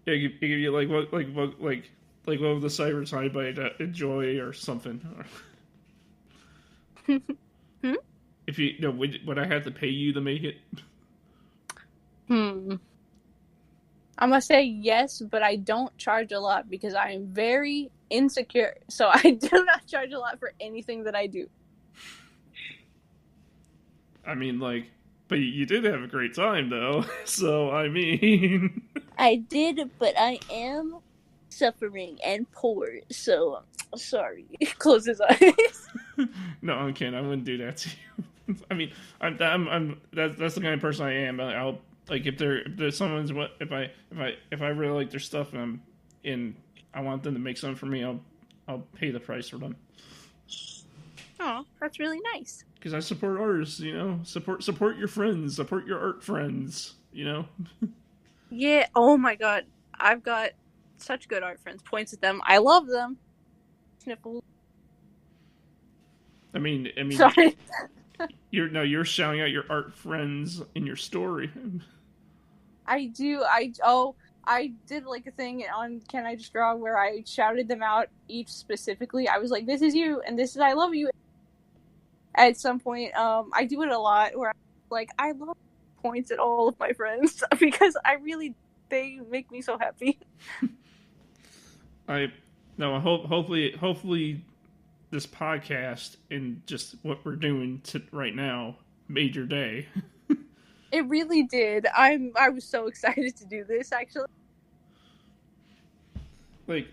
Yeah, give you like what would the cyber Timebite enjoy or something. If you no, would I have to pay you to make it? I'm gonna say yes, but I don't charge a lot because I am very insecure. So I do not charge a lot for anything that I do. I mean, like, but you did have a great time, though. So, I mean... I did, but I am suffering and poor, so sorry. Close his eyes. No, I'm kidding. I wouldn't do that to you. I mean, that's the kind of person I am. I'll like if there's someone's if I really like their stuff and I want them to make something for me, I'll pay the price for them. Oh, that's really nice. Because I support artists, you know. Support your friends. Support your art friends, you know. Yeah. Oh my God, I've got such good art friends. Points at them. I love them. Sniffle. I mean. Sorry. You're shouting out your art friends in your story. I do. I did like a thing on Can I Just Draw where I shouted them out each specifically. I was like, "This is you," and "This is I love you." At some point, I do it a lot where I'm like, I love points at all of my friends because they make me so happy. Hopefully this podcast and just what we're doing right now made your day. It really did. I was so excited to do this actually. Were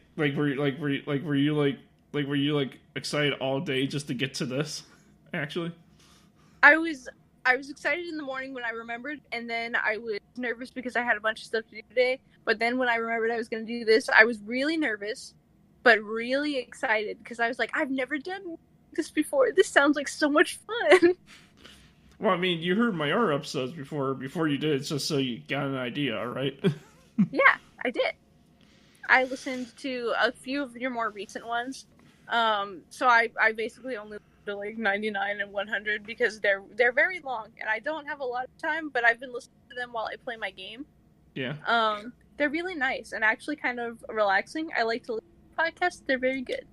you excited all day just to get to this? Actually, I was excited in the morning when I remembered, and then I was nervous because I had a bunch of stuff to do today. But then when I remembered I was going to do this, I was really nervous, but really excited because I was like, I've never done this before. This sounds like so much fun. Well, I mean, you heard my art episodes before you did it, just so you got an idea, right? Yeah, I did. I listened to a few of your more recent ones. So I basically only to like 99 and 100 because they're very long and I don't have a lot of time, but I've been listening to them while I play my game. Yeah. They're really nice and actually kind of relaxing. I like to listen to podcasts. They're very good.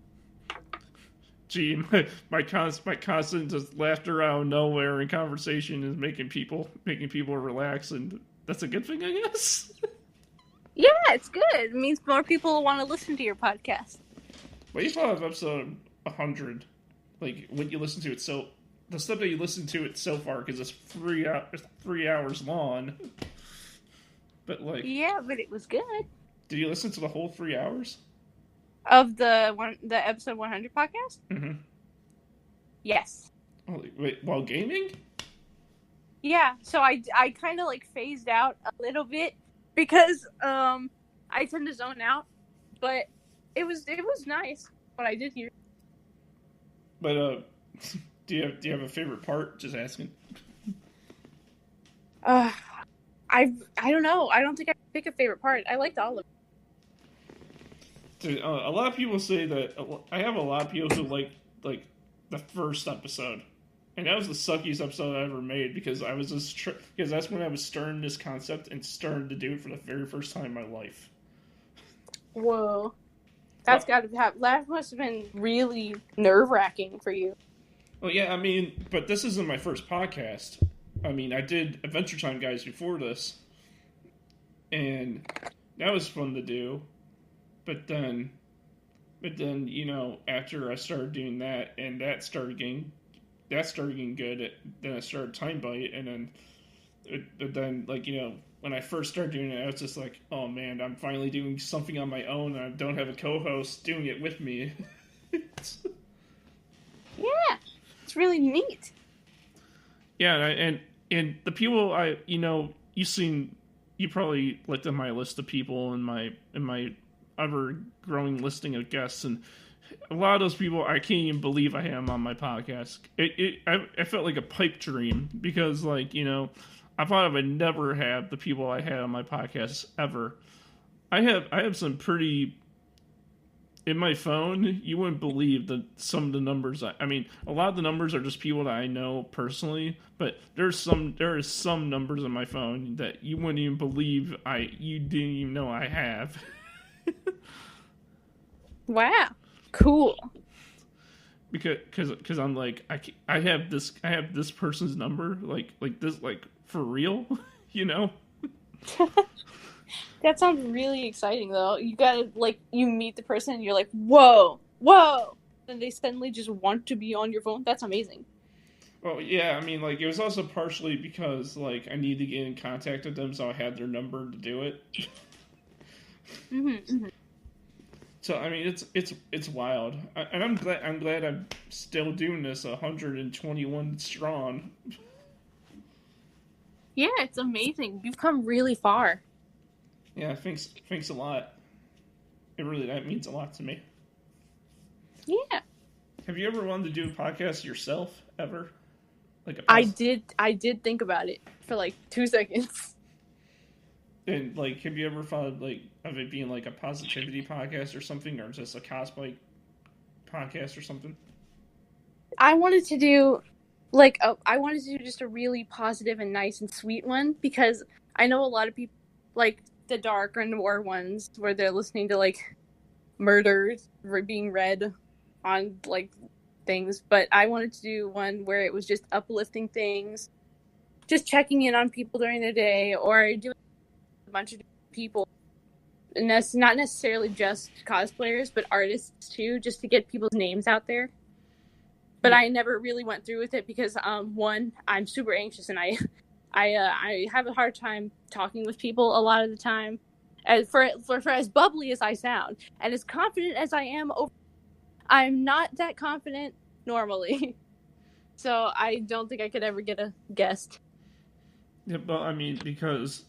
Gee, my constant just laughter out of nowhere in conversation is making people relax, and that's a good thing, I guess. Yeah, it's good. It means more people want to listen to your podcast. What do you thought of episode 100? Like, when you listen to it, so the stuff that you listen to it so far, because it's 3 hours long. But like, yeah, but it was good. Did you listen to the whole 3 hours of the episode 100 podcast? Mm-hmm. Yes. Oh, wait, while gaming? Yeah. So I kind of like phased out a little bit because I tend to zone out, but it was nice what I did here. But do you have a favorite part? Just asking. I don't know. I don't think I can pick a favorite part. I liked all of it. Dude, a lot of people say that. I have a lot of people who like the first episode, and that was the suckiest episode I ever made because I was just because that's when I was starting this concept and starting to do it for the very first time in my life. Whoa. That's got to have. That must have been really nerve-wracking for you. Well, yeah, I mean, but this isn't my first podcast. I mean, I did Adventure Time Guys before this, and that was fun to do. But then, you know, after I started doing that, and that started getting good. Then I started Timebite, and then, like, you know, when I first started doing it, I was just like, oh man, I'm finally doing something on my own, and I don't have a co-host doing it with me. Yeah, it's really neat. Yeah, and the people you probably looked at my list of people in my ever growing listing of guests, and a lot of those people I can't even believe I had them on my podcast. I felt like a pipe dream because, like, you know, I thought I would never have the people I had on my podcast ever. I have some pretty in my phone, you wouldn't believe some of the numbers. I mean, a lot of the numbers are just people that I know personally, but there are some numbers on my phone that you wouldn't even believe you didn't even know I have. Wow, cool. Because I'm like I have this person's number like this like for real, you know. That sounds really exciting, though. You gotta, like, you meet the person and you're like, whoa, and they suddenly just want to be on your phone. That's amazing. Well, yeah, I mean, like, it was also partially because, like, I need to get in contact with them, so I had their number to do it. Mm-hmm. So, I mean, it's wild. And I'm glad I'm still doing this 121 strong. Yeah, it's amazing. You've come really far. Yeah, thanks a lot. That means a lot to me. Yeah. Have you ever wanted to do a podcast yourself ever? Like I did think about it for like 2 seconds. And like, have you ever thought like of it being like a positivity podcast or something, or just a cosplay podcast or something? I wanted to do just a really positive and nice and sweet one, because I know a lot of people like the dark and noir ones where they're listening to like murders being read on like things, but I wanted to do one where it was just uplifting things, just checking in on people during the day, or doing a bunch of people, and that's not necessarily just cosplayers but artists too, just to get people's names out there. But I never really went through with it because one, I'm super anxious, and I have a hard time talking with people a lot of the time. As for as bubbly as I sound and as confident as I am, I'm not that confident normally. So I don't think I could ever get a guest. Yeah, but I mean, because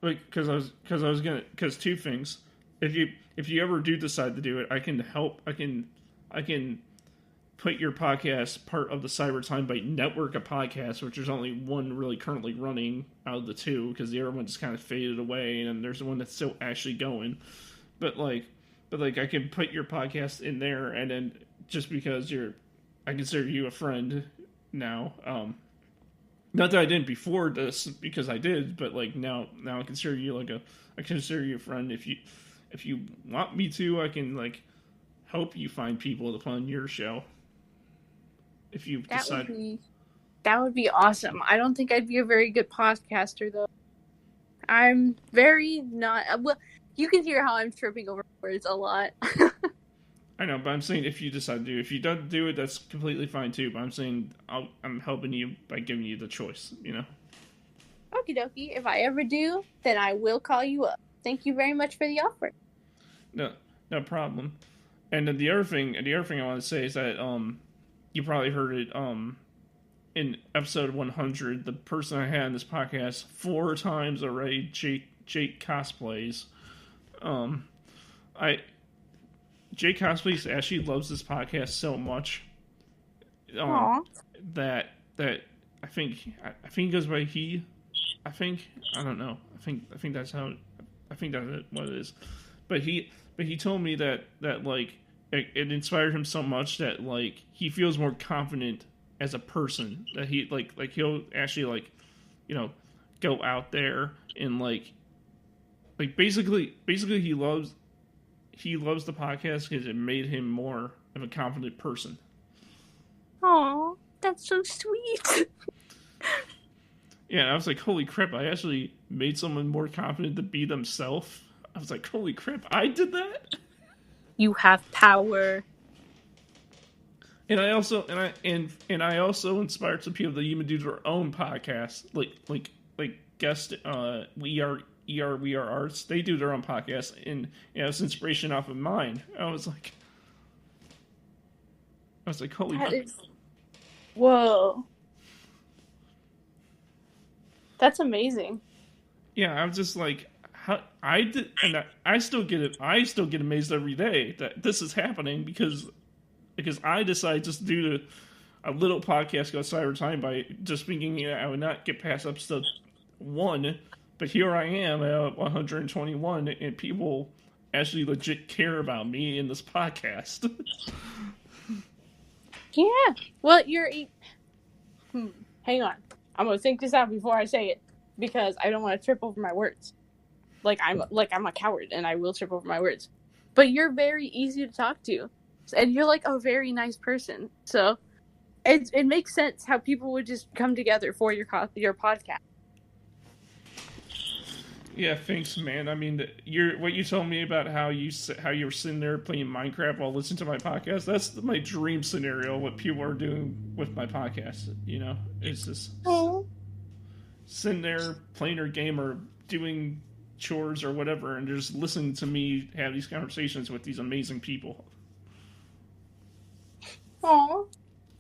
two things. If you ever do decide to do it, I can help. I can put your podcast part of the Cyber Timebite network of podcasts, which there's only one really currently running out of the two, because the other one just kind of faded away, and there's the one that's still actually going. But I can put your podcast in there, and then just because I consider you a friend now. Not that I didn't before this, because I did, but like now I consider you I consider you a friend. If you want me to, I can like help you find people to put on your show. If you decide, that would be awesome. I don't think I'd be a very good podcaster though. I'm very not. Well, you can hear how I'm tripping over words a lot. I know, but I'm saying if you decide to do it. If you don't do it, that's completely fine too. But I'm saying I'm helping you by giving you the choice, you know? Okie dokie. If I ever do, then I will call you up. Thank you very much for the offer. No problem. And then the other thing I want to say is that you probably heard it in episode 100. The person I had in this podcast 4 times already, Jake Cosplays. Jake Cosplays actually loves this podcast so much that I think it goes by he. I don't know. I think that's how. I think that's what it is. But he told me that like it inspired him so much that like he feels more confident as a person, that he like he'll actually like, you know, go out there and like basically he loves the podcast because it made him more of a confident person. Aw, that's so sweet. Yeah, and I was like, holy crap, I actually made someone more confident to be themselves. I was like, holy crap, I did that? You have power. And I also inspired some people to even do their own podcasts, like guest we are arts. They do their own podcast, and it's inspiration off of mine. I was like, holy crap. Whoa. That's amazing. Yeah, I was just like, how I did, and I still get it. I still get amazed every day that this is happening because I decided just to do a little podcast called Cyber Time by just thinking I would not get past episode 1, but here I am at 121, and people actually legit care about me in this podcast. Yeah. Well, hang on. I'm gonna think this out before I say it because I don't want to trip over my words. I'm a coward and I will trip over my words. But you're very easy to talk to, and you're like a very nice person. So it makes sense how people would just come together for your podcast. Yeah, thanks, man. I mean, what you told me about how you were sitting there playing Minecraft while listening to my podcast. That's my dream scenario. What people are doing with my podcast, it's just sitting there playing their game or doing chores or whatever, and just listening to me have these conversations with these amazing people. Aw,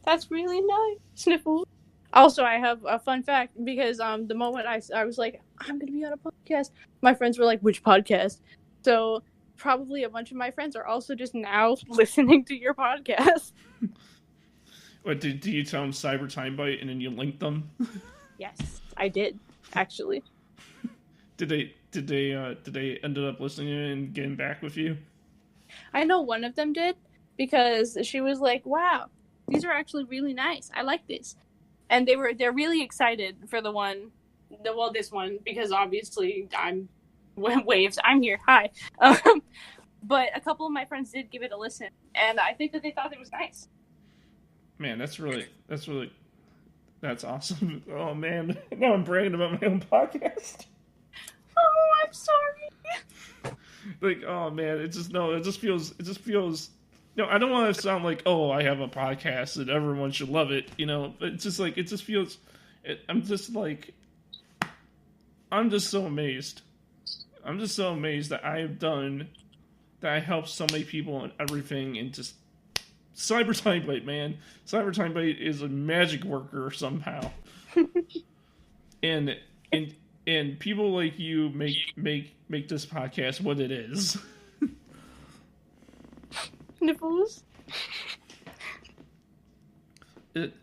that's really nice, Sniffles. Also, I have a fun fact because the moment I was like, I'm gonna be on a podcast, my friends were like, which podcast? So probably a bunch of my friends are also just now listening to your podcast. What did you tell them? Cyber Timebite, and then you linked them? Yes, I did actually. Did they ended up listening and getting back with you? I know one of them did because she was like, "Wow, these are actually really nice. I like this." And they're really excited for this one because obviously I'm Waves. I'm here. Hi. But a couple of my friends did give it a listen, and I think that they thought it was nice. Man, that's awesome. Oh man, now I'm bragging about my own podcast. Oh, I'm sorry. Like, oh man, it just feels. I don't want to sound like, oh, I have a podcast and everyone should love it, But it's just like, it just feels. I'm just so amazed. I'm just so amazed that I helped so many people and everything, and just Cyber Timebite, man. Cyber Timebite is a magic worker somehow, and people like you make this podcast what it is. Nipples.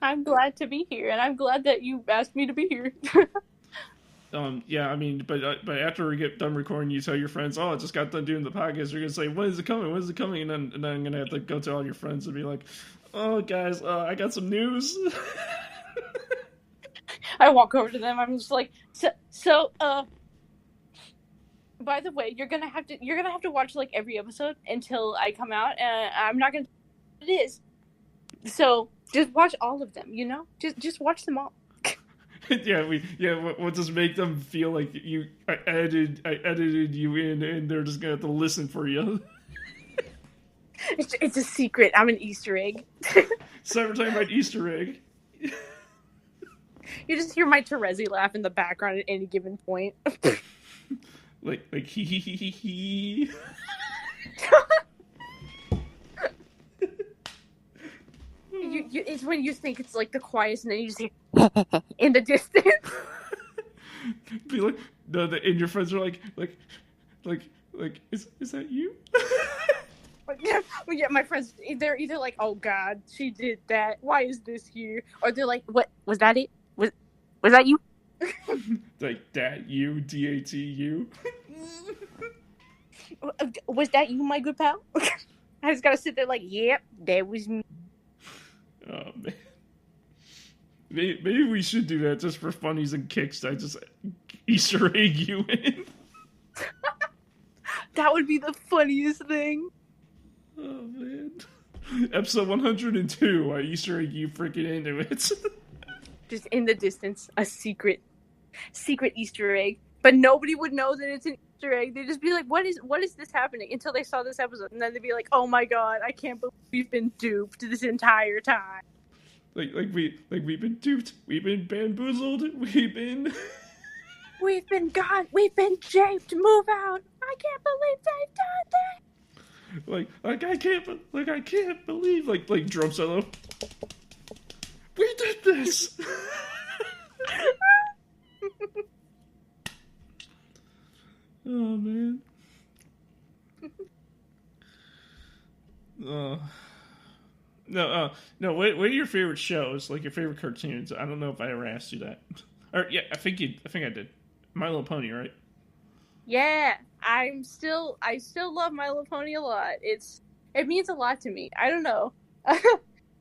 I'm glad to be here, and I'm glad that you asked me to be here. Yeah, I mean, but after we get done recording, you tell your friends, "Oh, I just got done doing the podcast." You're gonna say, "When is it coming? When is it coming?" And then I'm gonna have to go to all your friends and be like, "Oh, guys, I got some news." I walk over to them. I'm just like, so. By the way, you're gonna have to watch like every episode until I come out, and I'm not gonna. It is. So just watch all of them. Just watch them all. We'll just make them feel like I edited you in, and they're just gonna have to listen for you. It's a secret. I'm an Easter egg. Cyber Timebite Easter egg. You just hear my Terezi laugh in the background at any given point. like hee hee hee hee hee. It's when you think it's like the quietest, and then you just hear in the distance. Be like, no, and your friends are like, is that you? Yeah, my friends, they're either like, "Oh God, she did that. Why is this here?" Or they're like, "What was that? It was that you?" Like that you, DATU. Was that you, my good pal? I just gotta sit there like, "Yep, that was me." Oh man, maybe we should do that just for funnies and kicks. I just Easter egg you in. That would be the funniest thing. Oh man, episode 102. I Easter egg you freaking into it. Just in the distance, a secret Easter egg, but nobody would know that it's an Easter egg. They'd just be like, what is this happening? Until they saw this episode, and then they'd be like, "Oh my God, I can't believe we've been duped this entire time." Like we've been duped, we've been bamboozled, we've been gone, we've been japed. Move out! I can't believe they've done that. I can't believe like drum solo. We did this. Oh man. No. What are your favorite shows? Like your favorite cartoons? I don't know if I ever asked you that. Or yeah, I think I did. My Little Pony, right? Yeah, I still love My Little Pony a lot. It means a lot to me. I don't know.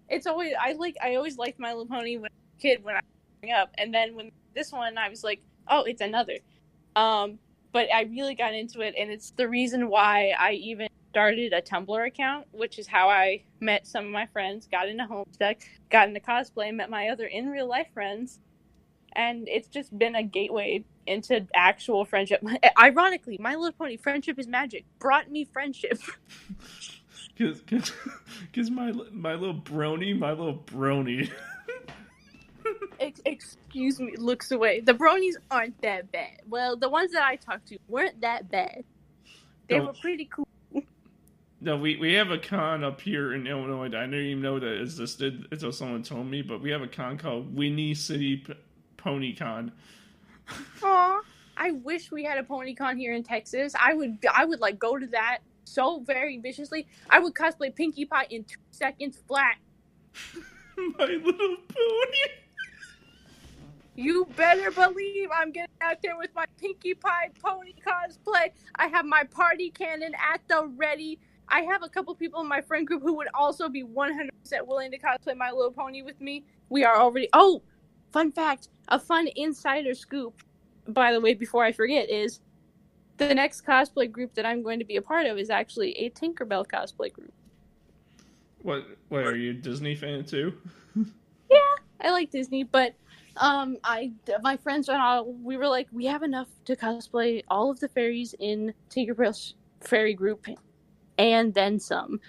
It's always I always liked My Little Pony when I was a kid when I was growing up, and then when this one I was like, oh, it's another. But I really got into it, and it's the reason why I even started a Tumblr account, which is how I met some of my friends, got into Homestuck, got into cosplay, met my other in real life friends, and it's just been a gateway into actual friendship. Ironically, My Little Pony Friendship is Magic brought me friendship. Cause my little brony. Excuse me, looks away. The bronies aren't that bad. Well, the ones that I talked to weren't that bad. They were pretty cool. No, we have a con up here in Illinois. I didn't even know that existed until someone told me. But we have a con called Winnie City Pony Con. Aw, I wish we had a PonyCon here in Texas. I would like go to that so very viciously. I would cosplay Pinkie Pie in 2 seconds flat. My Little Pony. You better believe I'm getting out there with my Pinkie Pie pony cosplay. I have my party cannon at the ready. I have a couple people in my friend group who would also be 100% willing to cosplay My Little Pony with me. We are already... Oh, fun fact. A fun insider scoop, by the way, before I forget, is the next cosplay group that I'm going to be a part of is actually a Tinkerbell cosplay group. What are you, a Disney fan too? Yeah, I like Disney, but my friends and I, we were like, we have enough to cosplay all of the fairies in Tinkerbell's fairy group and then some.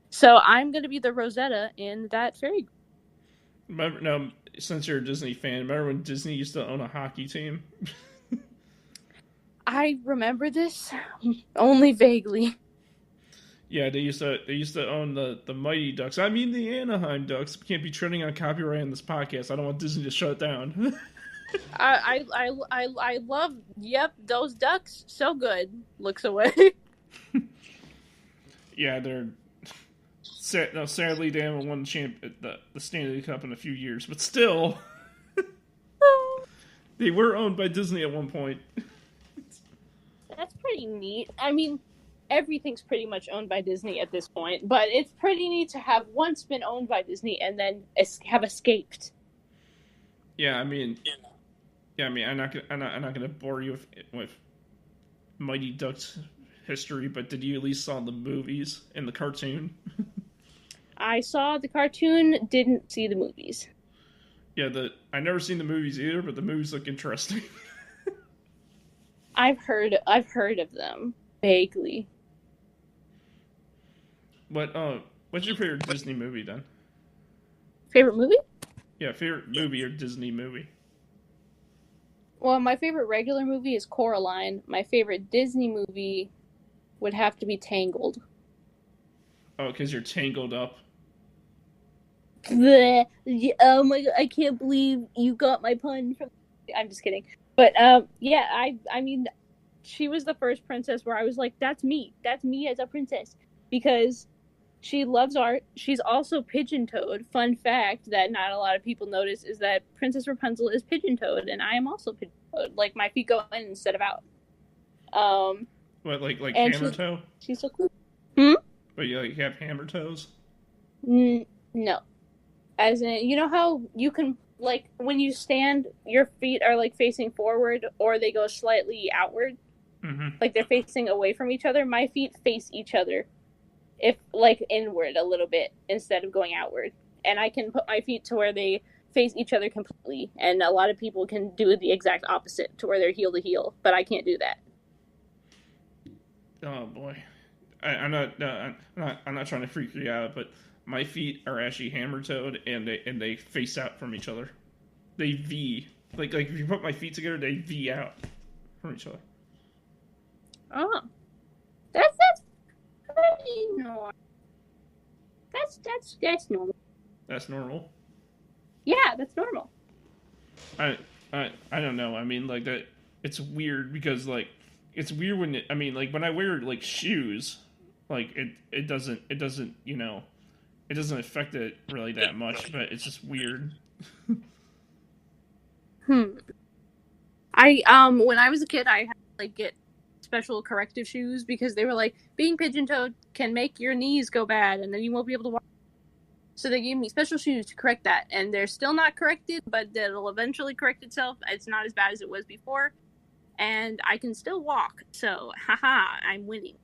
So I'm going to be the Rosetta in that fairy group. Remember, now, since you're a Disney fan, remember when Disney used to own a hockey team? I remember this only vaguely. Yeah, they used to own the Mighty Ducks. I mean the Anaheim Ducks. We can't be trending on copyright on this podcast. I don't want Disney to shut it down. I love. Yep, those ducks, so good. Looks away. Yeah, they're. Sadly, they haven't won the Stanley Cup in a few years, but still, they were owned by Disney at one point. That's pretty neat. I mean, everything's pretty much owned by Disney at this point, but it's pretty neat to have once been owned by Disney and then have escaped. Yeah, I mean, I'm not gonna bore you with Mighty Ducks history, but did you at least saw the movies and the cartoon? I saw the cartoon, didn't see the movies. Yeah, I never seen the movies either, but the movies look interesting. I've heard of them vaguely. What's your favorite Disney movie then? Favorite movie? Yeah, favorite movie or Disney movie. Well, my favorite regular movie is Coraline. My favorite Disney movie would have to be Tangled. Oh, because you're tangled up. Bleh. Oh my god, I can't believe you got my pun from... I'm just kidding. But, yeah, I mean, she was the first princess where I was like, that's me. That's me as a princess. Because she loves art. She's also pigeon-toed. Fun fact that not a lot of people notice is that Princess Rapunzel is pigeon-toed, and I am also pigeon-toed. Like, my feet go in instead of out. What, like hammer toe? She's so cool. But you have hammer toes? No. As in, you know how you can, like, when you stand, your feet are, like, facing forward, or they go slightly outward? Mm-hmm. Like, they're facing away from each other? My feet face each other. If, like, inward a little bit, instead of going outward. And I can put my feet to where they face each other completely. And a lot of people can do the exact opposite, to where they're heel to heel. But I can't do that. Oh, boy. I'm not trying to freak you out, but my feet are actually hammer-toed, and they face out from each other. They V. Like if you put my feet together, they V out from each other. Oh, that's pretty normal. That's normal. That's normal. Yeah, that's normal. I don't know. I mean, like that. It's weird because like it's weird when when I wear like shoes. Like it doesn't it doesn't affect it really that much, but it's just weird. I when I was a kid, I had to like get special corrective shoes because they were like, being pigeon-toed can make your knees go bad and then you won't be able to walk. So they gave me special shoes to correct that, and they're still not corrected, but it'll eventually correct itself. It's not as bad as it was before, and I can still walk. So, haha, I'm winning.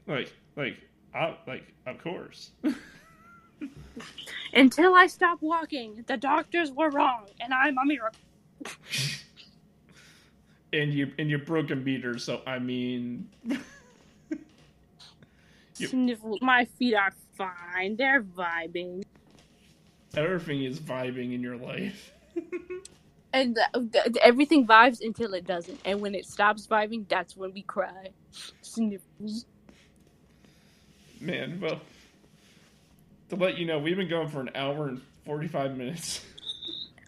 Of course. Until I stopped walking, the doctors were wrong, and I'm a miracle. and you broke a meter, so I mean. Sniffle. My feet are fine. They're vibing. Everything is vibing in your life. And everything vibes until it doesn't. And when it stops vibing, that's when we cry. Sniffles. Man, well, to let you know, we've been going for an hour and 45 minutes.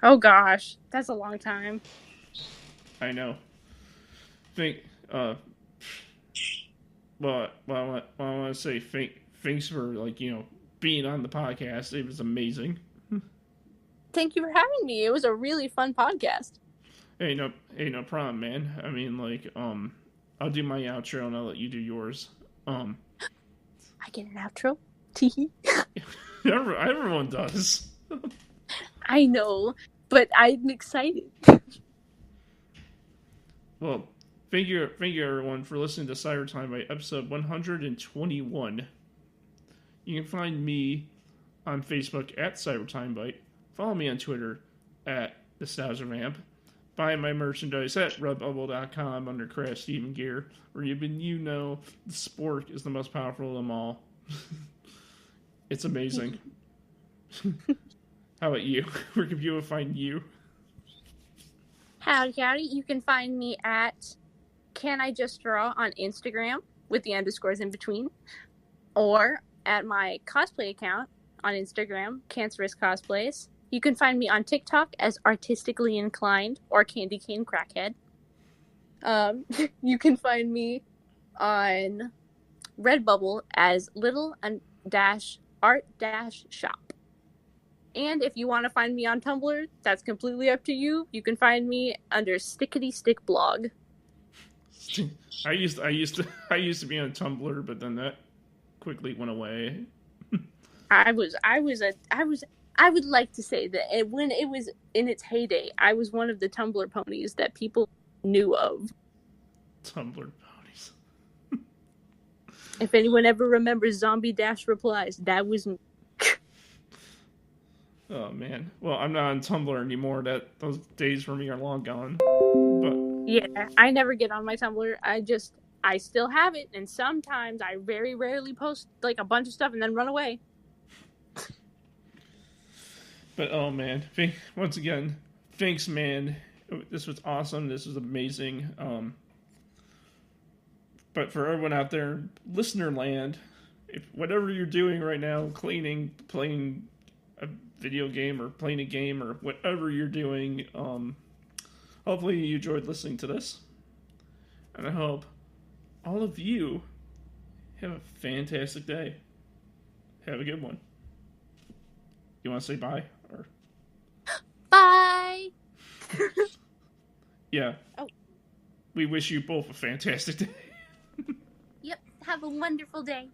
Oh gosh, that's a long time. I know. Well, I want to say thanks for, like, you know, being on the podcast. It was amazing. Thank you for having me. It was a really fun podcast. Hey, no problem, man. I mean, like, I'll do my outro and I'll let you do yours. I get an outro? Teehee. Everyone does. I know, but I'm excited. Well, thank you everyone for listening to Cyber Timebite episode 121. You can find me on Facebook at Cyber Timebite. Follow me on Twitter at NostalgiaVamp. Buy my merchandise at redbubble.com under Crash Steven Gear, where you know the spork is the most powerful of them all. It's amazing. How about you? Where can people find you? Howdy. You can find me at Can I Just Draw on Instagram with the underscores in between, or at my cosplay account on Instagram, Cancerous Cosplays. You can find me on TikTok as Artistically Inclined or Candy Cane Crackhead. You can find me on Redbubble as Little-Art-Shop. And if you want to find me on Tumblr, that's completely up to you. You can find me under Stickety Stick Blog. I used to be on Tumblr, but then that quickly went away. I would like to say that when it was in its heyday, I was one of the Tumblr ponies that people knew of. Tumblr ponies. If anyone ever remembers Zombie Dash Replies, that was me. Oh man. Well, I'm not on Tumblr anymore. Those days for me are long gone. But yeah, I never get on my Tumblr. I still have it, and sometimes I very rarely post like a bunch of stuff and then run away. But oh man, once again, thanks, man. This was awesome. This was amazing. But for everyone out there, listener land, if whatever you're doing right now, cleaning, playing a video game, or playing a game, or whatever you're doing, hopefully you enjoyed listening to this. And I hope all of you have a fantastic day. Have a good one. You want to say bye? Or bye! Yeah. Oh. We wish you both a fantastic day. Yep. Have a wonderful day.